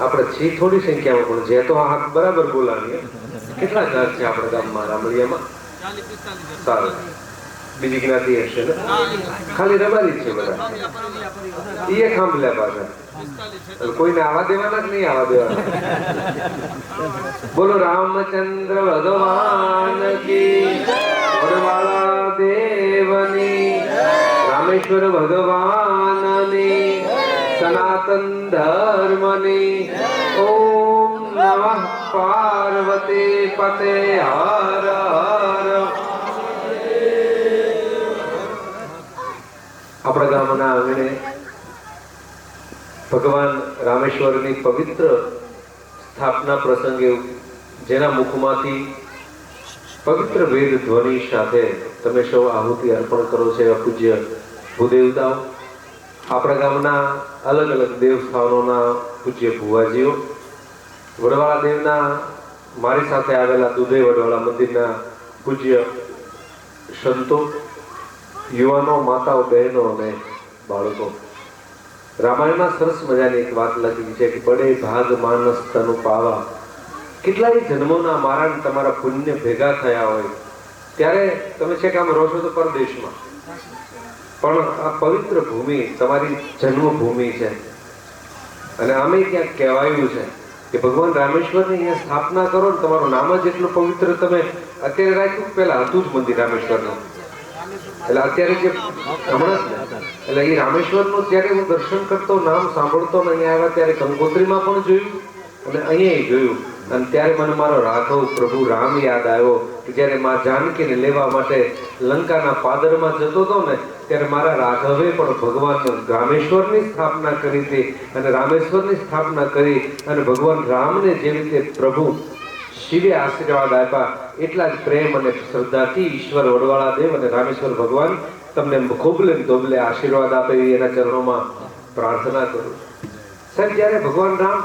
આપણે છીએ થોડી સંખ્યામાં પણ જે તો હાથ બરાબર બોલાવીએ. કેટલા ઘર છે આપણા ગામમાં રામળિયામાં? સારું. બીજી જ્ઞાતિ હશે ને? ખાલી રબારી જ છે બધા. એ ખાંભલ્યા પાછા. કોઈને આવા દેવાના કે નહીં આવા દેવાના? બોલો રામચંદ્ર ભગવાન કી, વડવાળા દેવની, રામેશ્વર ભગવાનની, સનાતન ધર્મની. ઓમ નમઃ પાર્વતી પતે હર હર. આપણા ગામના આંગણે ભગવાન રામેશ્વરની પવિત્ર સ્થાપના પ્રસંગે જેના મુખમાંથી પવિત્ર વેદ ધ્વનિ સાથે તમે સૌ આહુતિ અર્પણ કરો છો એવા પૂજ્ય ભૂદેવતાઓ, આપણા ગામના અલગ અલગ દેવસ્થાનોના પૂજ્ય ભુવાજીઓ, વડવાળા દેવના મારી સાથે આવેલા દુધે વડવાળા મંદિરના પૂજ્ય સંતો, યુવાનો, માતાઓ, બહેનો અને બાળકો. રામાયણમાં સરસ મજાની એક વાત લખી છે કે બડે ભાગ માનસ તનુ પાવા. કેટલાય જન્મોના મારા ને તમારા પુણ્ય ભેગા થયા હોય ત્યારે તમે છે કે આમ રહો છો તો પરદેશમાં, પણ આ પવિત્ર ભૂમિ તમારી જન્મભૂમિ છે. અને આમે ક્યાંક કહેવાયું છે કે ભગવાન રામેશ્વરની અહીંયા સ્થાપના કરો ને તમારું નામ જ એટલું પવિત્ર. તમે અત્યારે રાખ્યું, પેલા હતું જ મંદિર રામેશ્વરનું, એટલે અત્યારે જે હમણાં એટલે એ રામેશ્વરનું જ્યારે હું દર્શન કરતો, નામ સાંભળતો ને અહીંયા આવ્યા ત્યારે ગંગોત્રીમાં પણ જોયું અને અહીંયા જોયું. અને ત્યારે મને મારો રાઘવ પ્રભુ રામ યાદ આવ્યો કે જ્યારે મા જાનકીને લેવા માટે લંકાના પાદરમાં જતો હતો ને ત્યારે મારા રાઘવે પણ ભગવાન રામેશ્વરની સ્થાપના કરી હતી. અને રામેશ્વરની સ્થાપના કરી અને ભગવાન રામને જે રીતે પ્રભુ શિવે આશીર્વાદ આપ્યા એટલા જ પ્રેમ અને શ્રદ્ધાથી ઈશ્વર વડવાળા દેવ અને રામેશ્વર ભગવાન તમને ખોબલે ધોબલે આશીર્વાદ આપે એવી એના ચરણોમાં પ્રાર્થના કરું. સાહેબ, જ્યારે ભગવાન રામ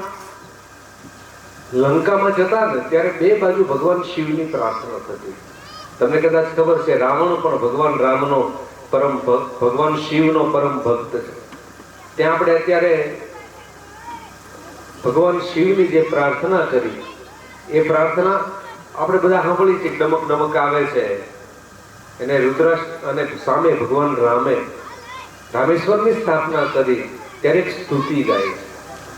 લંકામાં જતા ને ત્યારે બે બાજુ ભગવાન શિવની પ્રાર્થના થતી. તમને કદાચ ખબર છે, રાવણ પણ ભગવાન રામનો પરમ ભક્ત, ભગવાન શિવનો પરમ ભક્ત છે. ત્યાં આપણે અત્યારે ભગવાન શિવની જે પ્રાર્થના કરી એ પ્રાર્થના આપણે બધા સાંભળી છે. ડમક ડમક આવે છે એને રુદ્રાક્ષ અને સામે ભગવાન રામે રામેશ્વરની સ્થાપના કરી ત્યારે એક સ્તુતિ ગાય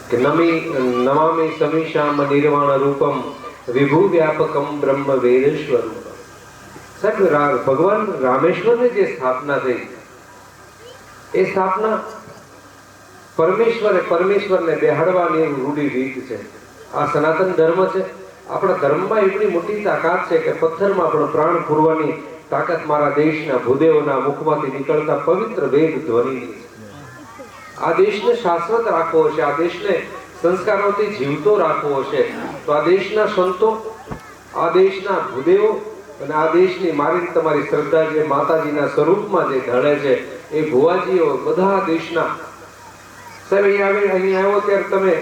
કે નમામિ સમીશામ નિર્વાણ રૂપમ વિભુ વ્યાપકમ બ્રહ્મ વેદેશ્વર. સાહેબ, ભગવાન રામેશ્વરની જે સ્થાપના થઈ એ સ્થાપના પરમેશ્વરને બેહાડવાની રૂઢી રીત છે. આ સનાતન ધર્મ છે. આપણા ધર્મમાં એટલી મોટી તાકાત છે કે પથ્થરમાં પણ પ્રાણ પૂરવાની તાકાત મારા દેશના ભૂદેવોના મુખમાંથી નીકળતા પવિત્ર વેદ ધ્વનિની છે. આ દેશને શાશ્વત રાખવો હશે, આ દેશને સંસ્કારોથી જીવતો રાખવો હશે તો આ દેશના સંતો, આ દેશના ભૂદેવો અને આ દેશની મારી તમારી શ્રદ્ધા જે માતાજીના સ્વરૂપમાં જે ઢળે છે એ ભુવાજીઓ બધા દેશના. સાહેબ, અહીં આવ્યો ત્યારે તમે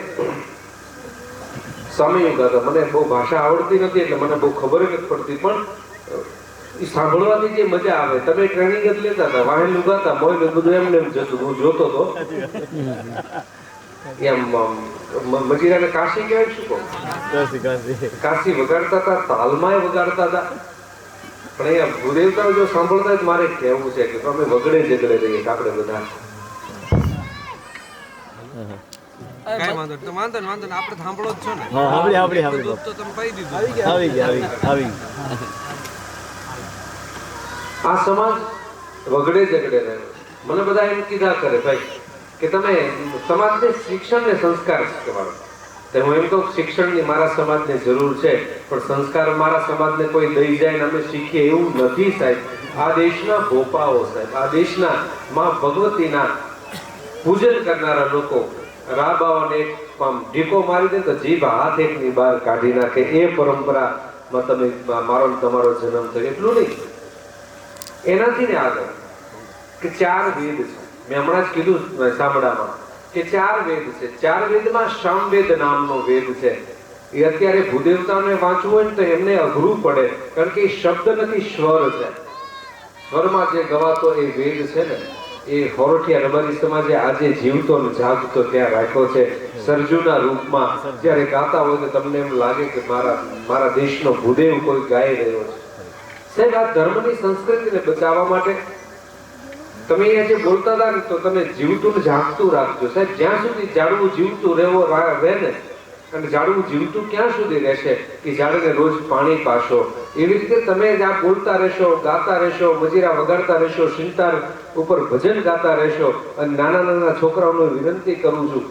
સ્વામી ગાતા, મને બહુ ભાષા આવડતી નથી એટલે મને બહુ ખબર નથી પડતી, પણ એ સાંભળવાની જે મજા આવે. તમે ટ્રેનિંગ જ લેતા હતા, વાહન ઉગાતા, મોય બધું એમને એમ જતું, હું જોતો હતો. એમ મજીરાને કાશી કહેવાય, શું કહું, કાશી વગાડતા હતા, તાલમાં વગાડતા હતા. પણ અહીંયા ભૂદેવતાઓ જો સાંભળતા જ મારે કહેવું છે કે અમે વગડે જગડે રહીએ આપણે બધા. કાઈ વાંધો નહીં, વાંધો ને આપણે સાંભળો જ છો ને. તો તમે કહી દીધું. આ સમાજ વગડે ઝગડે રહ્યો. મને બધા એમ કીધા કરે ભાઈ કે તમે સમાજને શિક્ષણ ને સંસ્કાર શીખવાડો. તો હું એમ કહું, શિક્ષણની મારા સમાજને જરૂર છે પણ સંસ્કાર મારા સમાજને કોઈ દઈ જાય ને અમે શીખીએ એવું નથી સાહેબ. આ દેશના ભોપાઓ સાહેબ, આ દેશના માં ભગવતીના પૂજન કરનારા લોકો રાબાઓને એક ઢીકો મારી દે તો જીભ હાથ એકની બહાર કાઢી નાખે. એ પરંપરામાં તમે મારો તમારો જન્મ થયો એટલું નહીં. એનાથી ને આગળ કે 4 વેદ છે. મેં હમણાં જ કીધું સાંભળામાં કે 4 વેદ છે. 4 વેદમાં સામવેદ નામનો વેદ છે. એ અત્યારે ભૂદેવતાઓને વાંચવું હોય ને તો એમને અઘરું પડે, કારણ કે એ શબ્દ નથી, સ્વર છે. સ્વરમાં જે ગવાતો એ વેદ છે ને એ હોરઠિયા રબારી સમાજે આજે જીવતો ને જાગતો ત્યાં રાખ્યો છે. સરજુના રૂપમાં જ્યારે ગાતા હોય તો તમને એમ લાગે કે મારા દેશનો ભૂદેવ કોઈ ગાઈ રહ્યો છે. સાહેબ, આ ધર્મની સંસ્કૃતિને બચાવવા માટે તમે અહીંયા જે બોલતા હતા ને, તો તમે જીવતું ને જાગતું રાખજો. સાહેબ, જ્યાં સુધી ઝાડવું જીવતું રહે ને, અને ઝાડવું જીવતું ક્યાં સુધી રહેશે કે ઝાડને રોજ પાણી પાશો. એવી રીતે તમે જ્યાં બોલતા રહેશો, ગાતા રહેશો, મજીરા વગાડતા રહેશો, સિંતાર ઉપર ભજન ગાતા રહેશો. અને નાના નાના છોકરાઓને વિનંતી કરું છું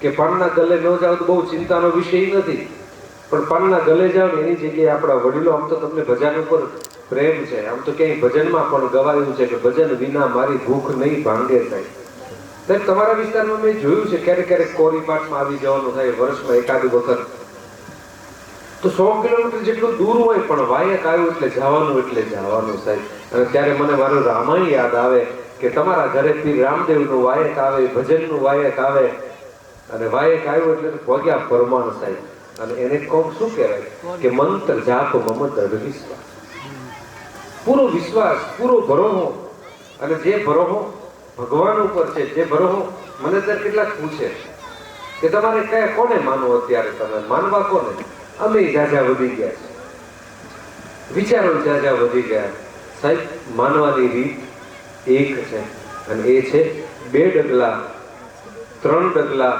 કે પાનના ગલે ન જાઓ તો બહુ ચિંતાનો વિષય નથી, પણ પાનના ગલે જાઓ ને એની જગ્યાએ આપણા વડીલો, આમ તો તમને ભજન ઉપર પ્રેમ છે, આમ તો ક્યાંય ભજનમાં પણ ગવાયું છે કે ભજન વિના મારી ભૂખ નહીં ભાંગે થાય. સાહેબ, તમારા વિસ્તારમાં મેં જોયું છે ક્યારેક ક્યારેક કોરી પાઠમાં આવી જવાનું થાય, વર્ષમાં એકાદી વખત. તો 100 કિલોમીટર જેટલું દૂર હોય પણ વાયક આવ્યું એટલે જવાનું સાહેબ. અને ત્યારે મને મારું રામાયણ યાદ આવે કે તમારા ઘરે પીર રામદેવનું વાયક આવે, ભજનનું વાયક આવે, અને વાયક આવ્યું એટલે ભોગ્યા પરમાણ સાહેબ. અને એને કોમ શું કહેવાય કે મંત્ર જાપ મમ દ્રઢ વિશ્વાસ, પૂરો વિશ્વાસ, પૂરો ભરોહો. અને જે ભરોહો ભગવાન ઉપર છે, જે ભરોહો મને ત્યારે કેટલાક પૂછે કે તમારે કયા કોને માનો, અત્યારે તમે માનવા કોને? અમે જાજા વધી ગયા છે, વિચારો જાજા વધી ગયા સાહેબ. માનવાની રીત એક છે, અને એ છે 2 ડગલા, 3 ડગલા,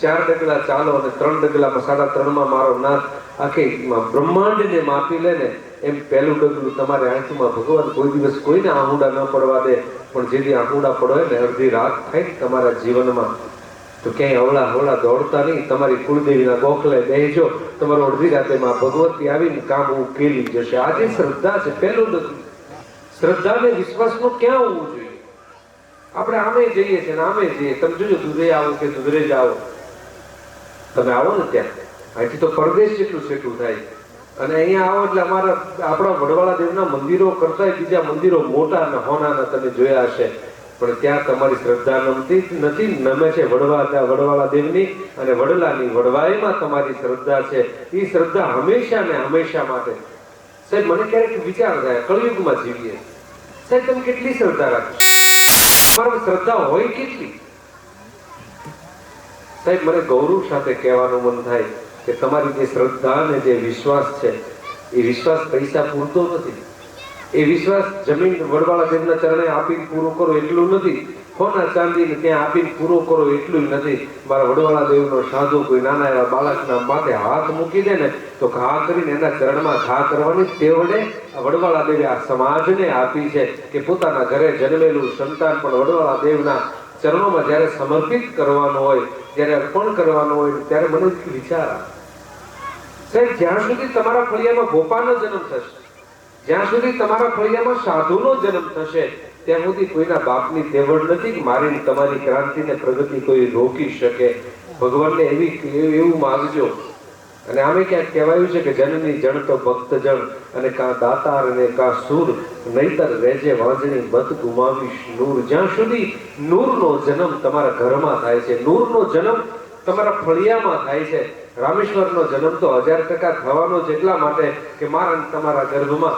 4 ડગલા ચાલો અને 3 ડગલામાં 3.5માં મારો નાથ આખી બ્રહ્માંડને માપી લે ને, એમ પહેલું ડગલું તમારે આંખમાં ભગવાન કોઈ દિવસ કોઈને આહુડા ન પડવા દે. પણ જેથી આહુડા પડે ને, અડધી રાત થાય ને તમારા જીવનમાં, તો ક્યાંય હવળા દોડતા નહીં, તમારી કુળદેવીના ગોખલે બેસજો, તમારો અડધી રાતેમાં ભગવતી આવીને કામ ઉકેલી જશે. આજે શ્રદ્ધા છે પહેલું ડગલું. શ્રદ્ધા ને વિશ્વાસનું ક્યાં હોવું જોઈએ? આપણે આમે જઈએ છીએ ને આમે જઈએ. તમે જોજો, દુધે આવો કે દુધરે જ આવો, તમે આવો ને ત્યાં અહીંથી તો પરદેશ જેટલું સેટું થાય. અને અહીંયા આવો એટલે આપણા વડવાળા દેવના મંદિરો કરતા બીજા મંદિરો મોટા અને હોનાના તમે જોયા હશે, પણ ત્યાં તમારી શ્રદ્ધા નમતી નથી, નમે છે વડવાળા દેવની અને વડલાની વડવાઈમાં તમારી શ્રદ્ધા છે. એ શ્રદ્ધા હંમેશા ને હંમેશા માટે. સાહેબ, મને ક્યારેક વિચાર થાય, કળયુગમાં જીવીએ સાહેબ, તમે કેટલી શ્રદ્ધા રાખશો? તમારી શ્રદ્ધા હોય કેટલી? સાહેબ, મને ગૌરવ સાથે કહેવાનું મન થાય કે તમારી જે શ્રદ્ધા અને જે વિશ્વાસ છે, એ વિશ્વાસ પૈસા પૂરતો નથી. એ વિશ્વાસ જમીન વડવાળા દેવના ચરણે આપીને પૂરો કરો એટલું નથી, સોના ચાંદીને ત્યાં આપીને પૂરો કરો એટલું નથી. મારા વડવાળા દેવનો સાધુ કોઈ નાના એવા બાળકના માથે હાથ મૂકી દે ને, તો ઘા કરીને એના ચરણમાં ઘા કરવાની તેવડે વડવાળા દેવે આ સમાજને આપી છે કે પોતાના ઘરે જન્મેલું સંતાન પણ વડવાળા દેવના ચરણોમાં જ્યારે સમર્પિત કરવાનું હોય, જ્યારે અર્પણ કરવાનું હોય, ત્યારે મને વિચાર આવે સાહેબ, જ્યાં સુધી તમારા ફળિયામાં ગોપાનો જન્મ થશે, જ્યાં સુધી તમારા ફળિયામાં સાધુનો જન્મ થશે, ત્યાં સુધી કોઈના બાપની તેવડ નથી કે મારી તમારી ક્રાંતિને પ્રગતિ કોઈ રોકી શકે. ભગવાનને એવું માગજો. અને આમે ક્યાંક કહેવાયું છે કે જનની જણ તો ભક્ત જણ, અને કા દાતાર અને કા સૂર, નહીતર રહેજે વાંજણી બત ગુમાવીશ નૂર. જ્યાં સુધી નૂરનો જન્મ તમારા ઘરમાં થાય છે, નૂરનો જન્મ તમારા ફળિયામાં થાય છે. રામેશ્વરનો જન્મ તો 1000% થવાનો છે, એટલા માટે કે મારા તમારા ગર્ભમાં,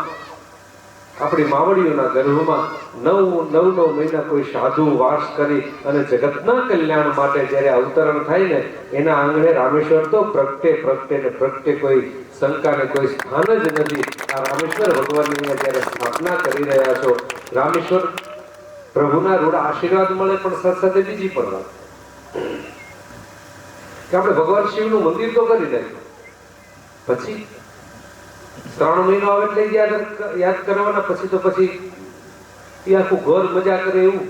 આપણી માવડીઓના ગર્ભમાં 9 મહિના કોઈ સાધુ વાસ કરી અને જગતના કલ્યાણ માટે જ્યારે અવતરણ થાય ને, એના આંગણે રામેશ્વર તો પ્રગટે કોઈ શંકા ને કોઈ સ્થાન જ નથી. આ રામેશ્વર ભગવાનની જ્યારે સ્થાપના કરી રહ્યા છો, રામેશ્વર પ્રભુના રૂઢ આશીર્વાદ મળે, પણ સાથે બીજી પણ વાત કે આપણે ભગવાન શિવનું મંદિર તો કરી નાખ્યું, પછી 3 મહિનો આવે એટલે યાદ કરવાના, પછી એ આખું ઘર મજા કરે એવું.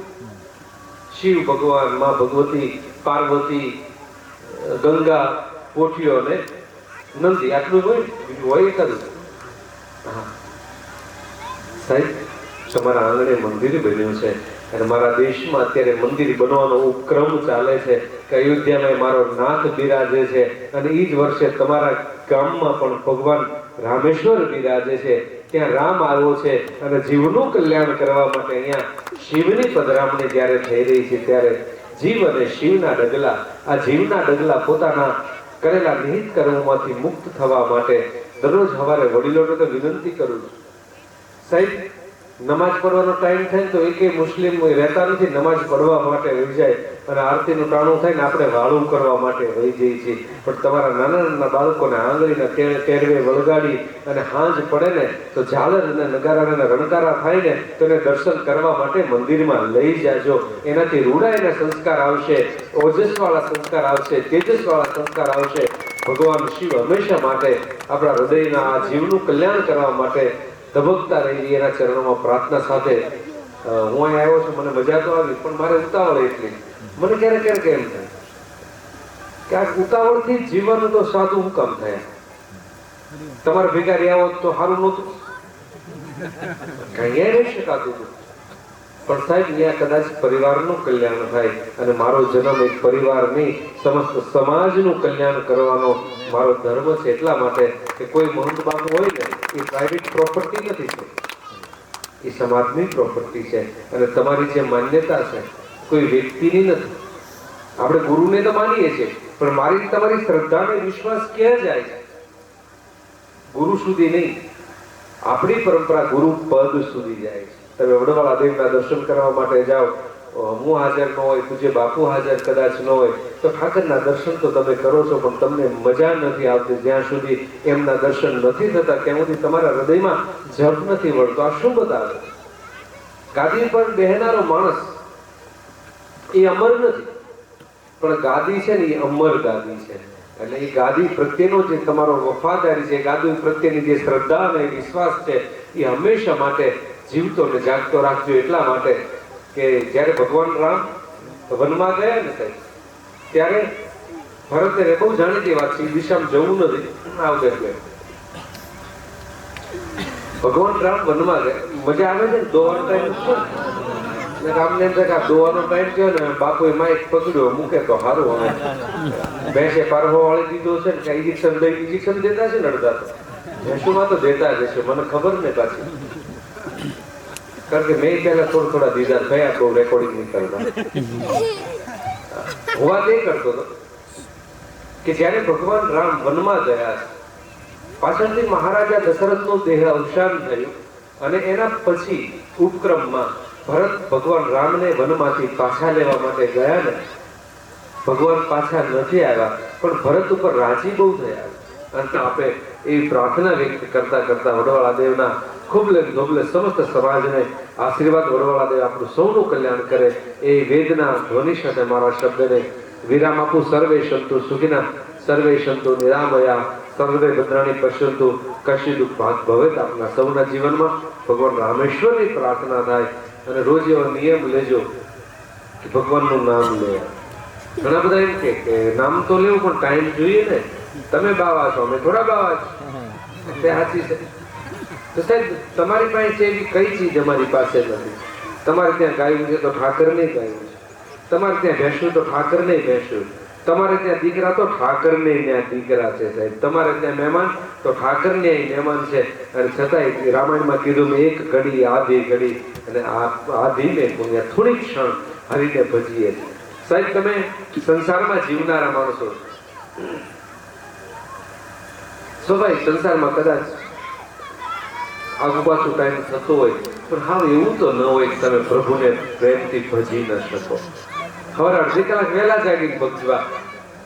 શિવ ભગવાન, માં ભગવતી, પાર્વતી, ગંગા, પોઠિયો અને નંદી, આટલું હોય, બીજું હોય એકાદું. સાહેબ, તમારા આંગણે મંદિર બન્યું છે, અને મારા દેશમાં અત્યારે મંદિર બનવાનો ઉપક્રમ ચાલે છે કે અયોધ્યામાં મારો નાથ બિરાજે છે, અને એ જ વર્ષે તમારા ગામમાં પણ ભગવાન રામેશ્વર બિરાજે છે. ત્યાં રામ આવ્યો છે, અને જીવનું કલ્યાણ કરવા માટે અહીંયા શિવની પધરામણી જ્યારે થઈ રહી છે, ત્યારે જીવ અને શિવના ડગલા, આ જીવના ડગલા પોતાના કરેલા નિહિત કર્મોમાંથી મુક્ત થવા માટે દરરોજ સવારે વડીલોને તો વિનંતી કરું છું સાહેબ, નમાજ પડવાનો ટાઈમ થાય ને તો એકેય મુસ્લિમ રહેતા નથી, નમાજ પડવા માટે વહી જાય અને આરતીનું ટાણું થાય ને આપણે વાળું કરવા માટે વહી જઈએ છીએ. પણ તમારા નાના નાના બાળકોને આંગળીના ટેરવે વળગાડી અને હાંજ પડે ને તો ઝાલર અને નગારા રણકારા થાય ને તો એને દર્શન કરવા માટે મંદિરમાં લઈ જાજો. એનાથી રૂડાઈના સંસ્કાર આવશે, ઓજસવાળા સંસ્કાર આવશે, તેજસવાળા સંસ્કાર આવશે. ભગવાન શિવ હંમેશા માટે આપણા હૃદયના આ જીવનું કલ્યાણ કરવા માટે ધબકતા રહી એના ચરણોમાં પ્રાર્થના સાથે હું અહીં આવ્યો છું. મને મજા તો આવી પણ મારે ઉતાવળ એટલી. મને ક્યારેક ક્યારેક એમ થાય કે આ ઉતાવળથી જીવન તો સાદું હું કામ થયા. તમારે ભેગા રહ્યા હોત તો સારું નહોતું, કઈ રહી શકાતું હતું. પણ સાહેબ અહીંયા કદાચ પરિવારનું કલ્યાણ થાય અને મારો જન્મ એક પરિવારની સમસ્ત સમાજનું કલ્યાણ કરવાનો મારો ધર્મ છે. એટલા માટે કે કોઈ મહંત બાપુ હોય ને એ પ્રાઇવેટ પ્રોપર્ટી નથી, એ સમાજની પ્રોપર્ટી છે. અને તમારી જે માન્યતા છે કોઈ વ્યક્તિની નથી. આપણે ગુરુને તો માનીએ છીએ પણ મારી તમારી શ્રદ્ધા અને વિશ્વાસ ક્યાં જાય છે? ગુરુ સુધી નહીં, આપણી પરંપરા ગુરુ પદ સુધી જાય છે. તમે વડવાળા દેવના દર્શન કરવા માટે જાઓ, હું હાજર ન હોય, પૂજ્ય બાપુ હાજર કદાચ ન હોય તો ઠાકરના દર્શન તો તમે કરો છો પણ તમને મજા નથી આવતી. જ્યાં સુધી એમના દર્શન નથી થતા ત્યાં સુધી તમારા હૃદયમાં જપ નથી વળતો. આ શું બતાવે? ગાદી પર બેહનારો માણસ એ અમર નથી, પણ ગાદી છે ને એ અમર ગાદી છે. એટલે એ ગાદી પ્રત્યેનો જે તમારો વફાદારી છે, ગાદી પ્રત્યેની જે શ્રદ્ધા અને વિશ્વાસ છે એ હંમેશા માટે જીવતો ને જાગતો રાખજો. એટલા માટે કે જ્યારે ભગવાન રામ વનમાં ગયા ને સાહેબ ત્યારે ભરતે બહુ જાણીતી વાત છે, દિશામાં જવું નથી આવશે. એટલે ભગવાન રામ વનમાં ગયા, મજા આવે છે ને દોવાનો ટાઈમ છે રામને એમ થાય દોવાનો ટાઈમ થયો ને બાપુએ માઇક પકડ્યો મૂકે તો સારું. હવે ભેંસે પારહો વાળી દીધો છે ને કઈ ઇન્જેક્શન દેતા છે ને અડધા તો ભેંસુમાં તો દેતા જ હશે, મને ખબર ને પાછી. કારણ કે મેં પહેલા થોડા દીધા થયા તો રેકોર્ડિંગ નીકળતા હું તે કરતો હતો કે જયારે ભગવાન રામ વનમાં ગયા પાછળથી મહારાજા દશરથનું દેહ અવસાન થયું અને એના પછી ઉપક્રમમાં ભરત ભગવાન રામને વનમાંથી પાછા લેવા માટે ગયા ને ભગવાન પાછા નથી આવ્યા પણ ભરત ઉપર રાજી બહુ થયા. અને આપણે એ પ્રાર્થના વ્યક્ત કરતા કરતા વડવાળા દેવના ખુબલે ધોબલે સમસ્ત સમાજને આશીર્વાદ વડવાળા દેવ આપણું સૌનું કલ્યાણ કરે એ વેદના ધ્વનિ સાથે મારા શબ્દને વિરામ આપું. સર્વે સંતુ સુખિના, સર્વે સંતુ નિરામયા, સર્વે ભદ્રાણી પશ્યંતુ, કશી દુઃખ ભાગ ભવેત. આપના સૌના જીવનમાં ભગવાન રામેશ્વરની પ્રાર્થના થાય અને રોજ એવો નિયમ લેજો કે ભગવાનનું નામ લે. ઘણા બધા એમ કે નામ તો લેવું પણ ટાઈમ જોઈએ ને. તમે બાવા છો, અમે થોડા બાવા છો, તે સાચી છે. તો સાહેબ તમારી પાસે એવી કઈ ચીજ અમારી પાસે નથી. તમારે ત્યાં ગાયું છે તો ઠાકરને ગાયું છે, તમારે ત્યાં ભેંસું તો ઠાકરને ભેંસું, તમારે ત્યાં દીકરા તો ઠાકરને ત્યાં દીકરા છે સાહેબ, તમારે ત્યાં મહેમાન તો ઠાકરને મહેમાન છે. અને છતાંય રામાયણમાં કીધું મેં એક ઘડી આધી ઘડી અને આધીને પુણ્યા થોડીક ક્ષણ હરીને ભજીએ. સાહેબ તમે સંસારમાં જીવનારા માણસો સ્વાભાવિક સંસારમાં કદાચ આગુ પાછું ટાઈમ થતો હોય પણ હા એવું તો ન હોય કે તમે પ્રભુને પ્રેમથી ભજી ન શકો. ખબર અડધી કલાક વહેલા જાગી ભજવા.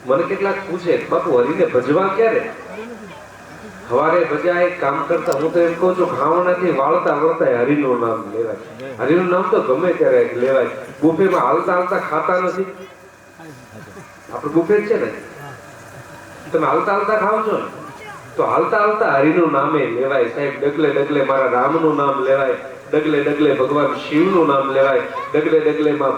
મને કેટલાક પૂછે બાપુ હરીને ભજવા ક્યારે? સવારે ભજાય કામ કરતા હું તો એમ કહું છું ખાવાનાથી વાળતા વળતા હરિનું નામ લેવાય. હરિનું નામ તો ગમે ત્યારે લેવાય. બુફેમાં હાલતા હાલતા ખાતા નથી. આપણે બુફે છે ને, તમે હાલતા હાલતા ખાવ છો ને તો હાલતા હાલતા હરિનું નામે લેવાય સાહેબ. ડગલે ડગલે મારા રામનું નામ લેવાય, ડગલે ડગલે ભગવાન શિવનું નામ લેવાય, ડગલે ડગલે માં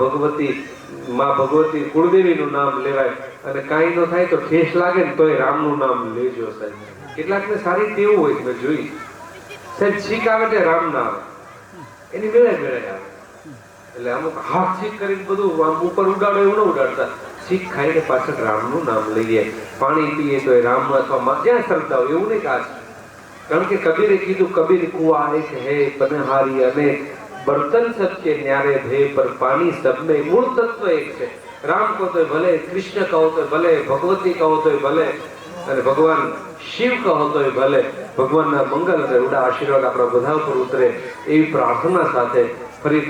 ભગવતી કુળદેવીનું નામ લેવાય. અને કાંઈ ન થાય તો ઠેસ લાગે ને તોય રામનું નામ લેજો સાહેબ. કેટલાકને સારી ટેવ હોય મેં જોઈ સાહેબ, છીક આવે તે રામ ના આવે, એની વેળે વેળે આવે. એટલે અમુક હાથ છીક કરીને બધું આમ ઉપર ઉડાડો એવું ન ઉડાડતા, છીક ખાઈને પાછળ રામનું નામ લઈએ. પાણી પીએ તો રામ અથવા જ્યાં શ્રદ્ધા હોય એવું નહીં કાજ. કારણ કે કબીરે કીધું કબીર કુઆ એક હે પનહારી અનેક, બર્તન સબકે ન્યારે ભે પર પાણી સબને, મૂળ તત્વ એક છે. રામ કહો તો ભલે, કૃષ્ણ કહો તો ભલે, ભગવતી કહો તો ભલે અને ભગવાન શિવ કહો તો ભલે, ભગવાનના મંગલ અને રૂડા આશીર્વાદ આપણા બધા ઉપર ઉતરે એવી પ્રાર્થના સાથે ફરી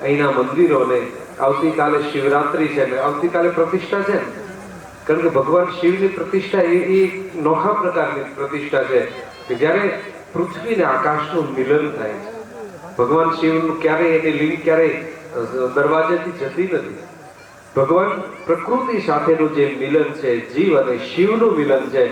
અહીંના મંદિરોને આવતીકાલે શિવરાત્રી છે ને આવતીકાલે પ્રતિષ્ઠા છે ને, કારણ કે ભગવાન શિવની પ્રતિષ્ઠા એ નોખા પ્રકારની પ્રતિષ્ઠા છે કે જ્યારે પૃથ્વી ને આકાશનું મિલન થાય છે. ભગવાન શિવનું ક્યારેય એની લિંક ક્યારેય દરવાજેથી જતી નથી. ભગવાન પ્રકૃતિ સાથેનું જે મિલન છે, જીવ અને શિવનું મિલન છે,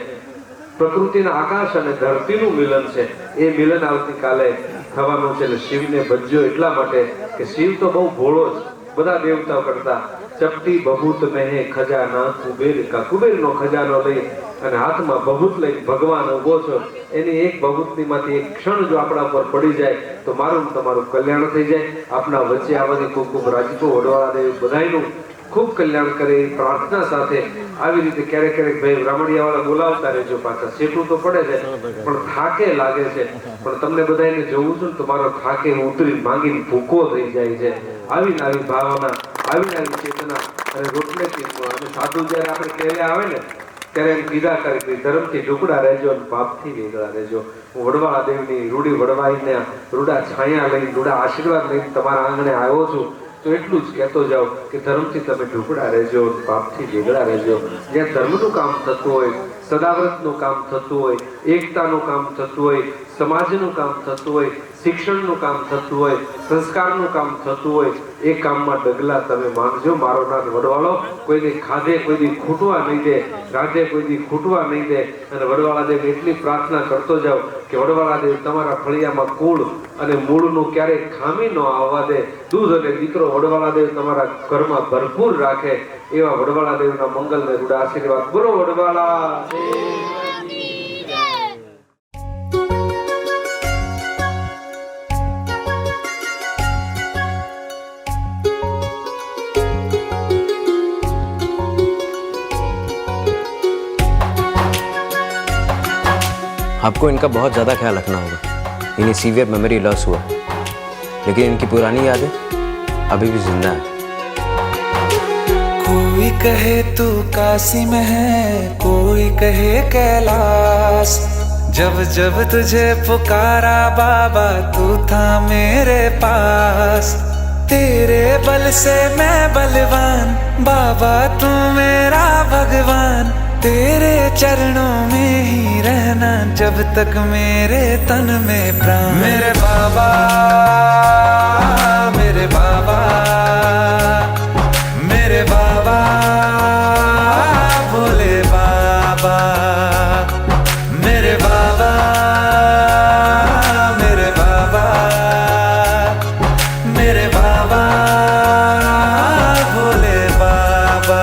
પ્રકૃતિના આકાશ અને ધરતીનું મિલન છે, એ મિલન આવતીકાલે થવાનું છે. એટલે શિવને ભજ્યો એટલા માટે કે શિવ તો બહુ ભોળો છે, બધા દેવતાઓ કરતા. ચપટી બહુત મેહે ખજાના કુબેર કા, કુબેરનો ખજાનો લઈ અને હાથમાં બહુત લઈ ભગવાન ઉભો છો. એની એક બહુતની માંથી એક ક્ષણ જો આપણા ઉપર પડી જાય તો મારું તમારું કલ્યાણ થઈ જાય. આપણા વચ્ચે આવવાની ખૂબ ખૂબ રાજકો વડવાળા દેવ બધાયનું ખૂબ કલ્યાણ કરે એ પ્રાર્થના સાથે આવી રીતે ક્યારેક ભાઈ બ્રાહ્મણિયાવાળા બોલાવતા રહેજો. પાછા શેઠું તો પડે છે પણ થાકે લાગે છે, પણ તમને બધાને જોવું છું ને તો મારો થાકે ઉતરી માંગીને ભૂકો થઈ જાય છે. આવી ભાવના, આવી ચેતના અને રોટલેથી અને સાધુ જયારે આપણે કહેવા આવે ને ત્યારે એમ કીધા કરે કે ધર્મથી ઢુકડા રહેજો અને પાપથી વેગળા રહેજો. હું વડવાળા દેવની રૂડી વડવાઈને રૂડા છાયા લઈને, રૂડા આશીર્વાદ લઈને તમારા આંગણે આવ્યો છું તો એટલું જ કહેતો જાઓ કે ધર્મથી તમે ઢુકડા રહેજો, પાપથી વેગળા રહેજો. જ્યાં ધર્મનું કામ થતું હોય, સદાવ્રતનું કામ થતું હોય, એકતાનું કામ થતું હોય, સમાજનું કામ થતું હોય, શિક્ષણનું કામ થતું હોય, સંસ્કારનું કામ થતું હોય, એ કામમાં ડગલા તમે માંગજો. મારો નાથ વડવાળો કોઈની ખાધે કોઈની ખૂટવા નહીં દે, રાધે કોઈની ખૂટવા નહીં દે. અને વડવાળા દેવ એટલી પ્રાર્થના કરતો જાઓ કે વડવાળા દેવ તમારા ફળિયામાં કુળ અને મૂળનું ક્યારેય ખામી ન આવવા દે. દૂધ અને દીકરો વડવાળા દેવ તમારા ઘરમાં ભરપૂર રાખે એવા વડવાળા દેવના મંગલ ને રૂડા આશીર્વાદ. બોલો વડવાળા. आपको इनका बहुत ज़्यादा ख्याल रखना होगा. इन्हें सीवियर मेमोरी लॉस हुआ, लेकिन इनकी पुरानी यादें अभी भी जिंदा है. कोई कहे तू काशी में है, कोई कहे कैलाश, जब जब तुझे पुकारा बाबा तू था मेरे पास. तेरे बल से मैं बलवान बाबा, तू मेरा भगवान. तेरे चरणों में ही रहना जब तक मेरे तन में प्राण. मेरे बाबा, मेरे बाबा, मेरे बाबा, भोले बाबा. मेरे बाबा, मेरे बाबा, मेरे बाबा, भोले बाबा.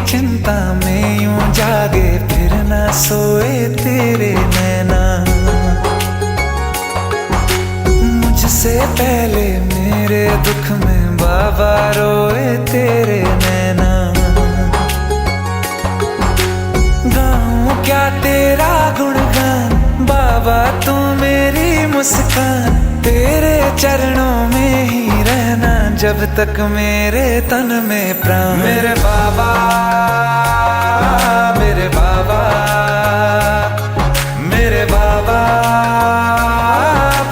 चिंता में यूं जागे फिर ना सोए तेरे नैना. मुझसे पहले मेरे दुख में बाबा रोए तेरे नैना. गाऊं क्या तेरा गुणगान बाबा, तू मेरी मुस्कान. तेरे चरणों में ही रहना जब तक मेरे तन में प्राण. मेरे बाबा, मेरे बाबा, मेरे बाबा,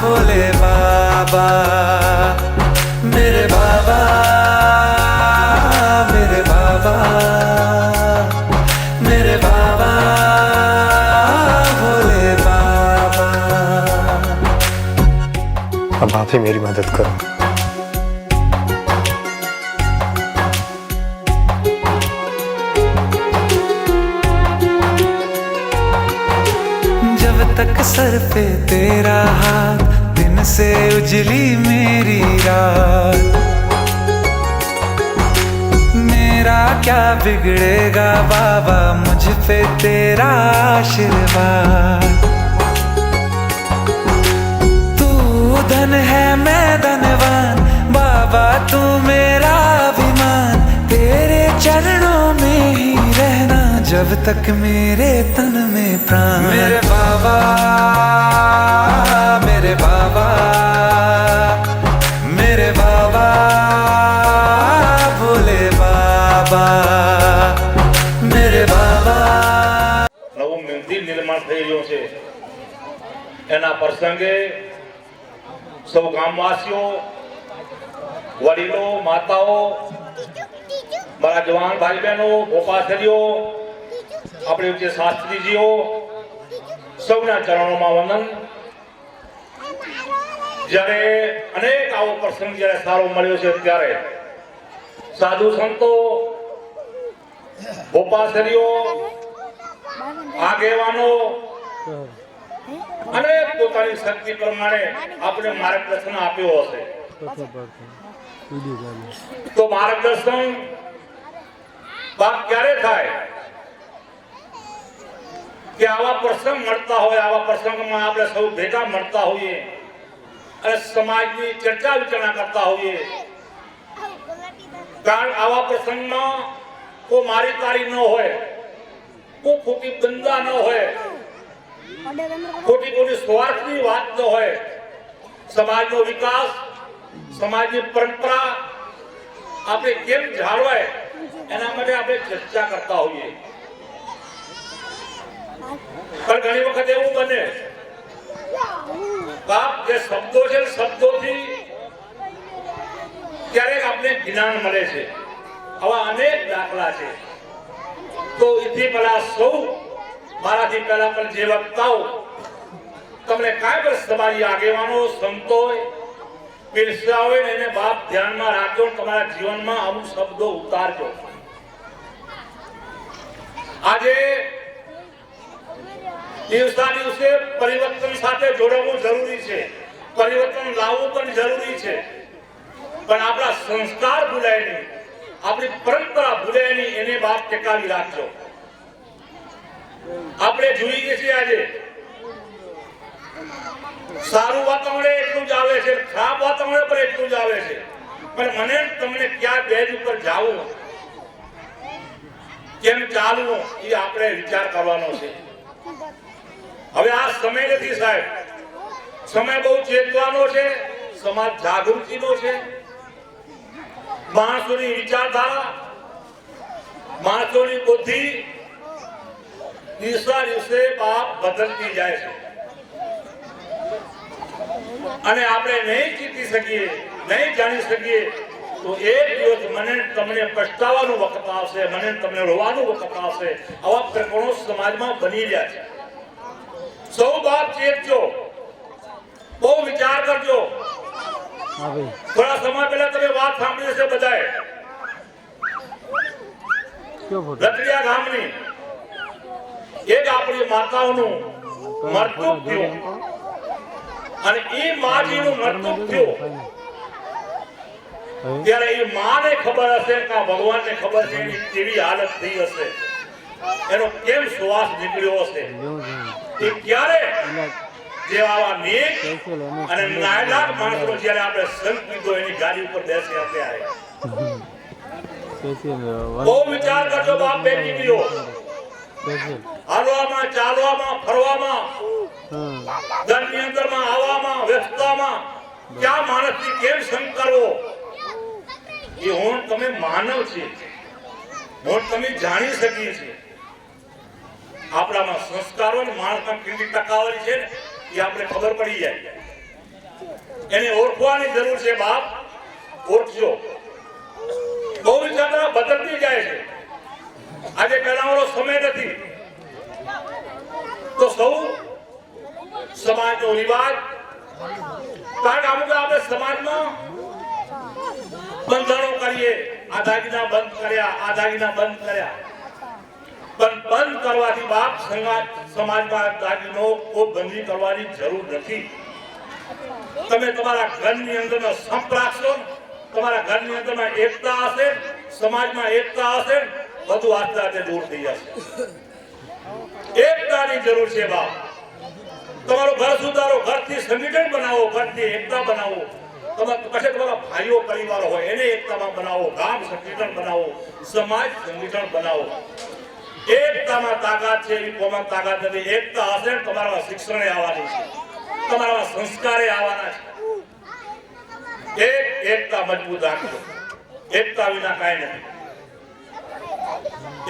भोले बाबा. मेरे बाबा, मेरे बाबा, मेरे बाबा, भोले बाबा. अब आप ही मेरी मदद करो. जब तक सर पे तेरा हाथ, दिन से उजली मेरी रात. मेरा क्या बिगड़ेगा बाबा, मुझ पे तेरा आशीर्वाद. तू धन है मैं धनवान बाबा, तू मेरा अभिमान. तेरे चरणों में ही रहना जब तक मेरे तन में प्राण. मेरे बाबा, मेरे बाबा भोले बाबा मेरे बाबा। નવું મંદિર નિર્માણ થઈ રહ્યું છે એના પ્રસંગે સૌ ગામવાસીઓ, વડીલો, માતાઓ, મારા જવાન ભાઈ બહેનો, ગોપાસરીઓ, આપણે જે શાસ્ત્રીજીઓ, સૌના ચરણોમાં વંદન। જ્યારે અનેક આવો પ્રસંગ જ્યારે સારો મળ્યો છે ત્યારે સાધુ સંતો, ગોપાસરીઓ, આગેવાનો અને પોતાની શક્તિ પ્રમાણે આપણે માર્ગદર્શન આપ્યો હશે। તો માર્ગદર્શન બાપ ક્યારે થાય કે આવા પ્રસંગ મળતા હોય, આવા પ્રસંગમાં આપણે સૌ ભેગા મળતા હોઈએ અને સમાજની ચર્ચા વિચારણા કરતા હોઈએ। કારણ આવા પ્રસંગમાં કોઈ મારી તારી ન હોય, કોઈ ખોટી ગંદા ન હોય, ખોટી કોઈ સ્વાર્થની વાત ન હોય। સમાજનો વિકાસ, સમાજની પરંપરા આપણે કેમ જાળવાય એના માટે આપણે ચર્ચા કરતા હોઈએ। પણ ઘણી વખત એવું બને બાપ જે શબ્દો છે, શબ્દોથી ક્યારેક આપણે જ્ઞાન મળે છે। આવા અનેક દાખલા છે। તો એથી પહેલા સૌ મારાથી પહેલા પણ જે વક્તાઓ તમને કાંઈ પણ સમાજની આગેવાનો, સંતો પીરસ્યા હોય ને એને બાપ ધ્યાનમાં રાખજો, તમારા જીવનમાં અમુક શબ્દો ઉતારજો। આજે દિવસા દિવસે પરિવર્તન સાથે જોડવું જરૂરી છે, પરિવર્તન લાવવું પણ જરૂરી છે, પણ આપણા સંસ્કાર ભૂલાય નહીં, આપણી પરંપરા ભૂલાય નહીં, એને બાપ ટેકાવી રાખજો। આપણે જોઈએ છીએ આજે સારું વાતાવરણ એટલું જ આવે છે, ખરાબ વાતાવરણ પણ એટલું જ આવે છે, પણ મને તમને ક્યાં બેજ ઉપર જાવું, કેમ ચાલવું એ આપણે વિચાર કરવાનો છે। હવે આ સમય નથી સાહેબ, સમય બહુ ચેતવાનો છે, સમાજ જાગૃતિનો છે, માણસોની વિચારધારા, માણસોની બુદ્ધિ દિવસે દિવસે બાપ બદલતી જાય છે અને આપણે નહીં જીતી શકીએ, નહીં જાણી શકીએ તો એક દિવસ મને તમને પછતાવાનો વખત આવશે, મને તમને રોવાનું વખત આવશે। આવા પ્રકરણો સમાજમાં બની રહ્યા છે। સૌ બાપ ચેતજો, બહુ વિચાર કરજો। થોડા સમય પહેલા તમે વાત સાંભળી હશે બધાએ, રતડિયા ગામની એક આપણી માતાઓનું મૃત્યુ થયું અને એ માજીનું મૃત્યુ થયું ત્યારે એ માને ખબર હશે કે ભગવાનને ખબર છે એની કેવી હાલત થઈ હશે, એનો કેમ શ્વાસ નીકળ્યો હશે। એ ક્યારે જે આવા નેક અને નાયલાક માણસો જ્યારે આપણે સંત કીધો એની ગાડી ઉપર બેસ્યા ત્યારે બહુ વિચાર કરજો બાપ બે દીકરીઓ, હાલવામાં, ચાલવામાં, ફરવામાં, ઘરની અંદરમાં, આવવામાં, વ્યસ્તતામાં ક્યાં માણસથી કેમ સંગ કરવો એ હું તમે માનવ છે, હું તમે જાણી શકીએ છીએ। આપણામાં સંસ્કારો અને માણસમાં કેટલી ટકાવારી છે ને એ આપણે ખબર પડી જાય, એને ઓળખવાની જરૂર છે। બાપ ઓળખજો, બહુ વિચારણા બદલતી જાય છે। આજે પહેલાનો સમય નથી તો સૌ સમાજનો રિવાજ, કારણ અમુક આપણે સમાજમાં બંધનો કરીએ, આ દાગીના બંધ કર્યા, આ દાગીના બંધ કર્યા, પણ બંધ કરવાથી બાપ સમાજમાં દાગીનો કોઈ બંધી કરવાની જરૂર નથી। તમે તમારા ઘરની અંદરનો સંપ રાખશો, તમારા ઘરની અંદરમાં એકતા હશે, સમાજમાં એકતા હશે, બધું આસ્તે દૂર થઈ જશે। એકતાની જરૂર છે બાપ। તમારું ઘર સુધારો, ઘરથી સંગઠન બનાવો, ઘરથી એકતા બનાવો, પછી તમારા ભાઈઓ પરિવાર હોય એને એકતામાં બનાવો, ગામ સંગઠન બનાવો, સમાજ સંગઠન બનાવો। એકતામાં તાકાત છે, એવી કોમાં તાકાત નથી। એકતા હશે તમારા શિક્ષણ આવવાની છે, તમારા સંસ્કારે આવવાના છે. એકતા મજબૂત રાખજો. એકતા વિના કાંઈ નથી.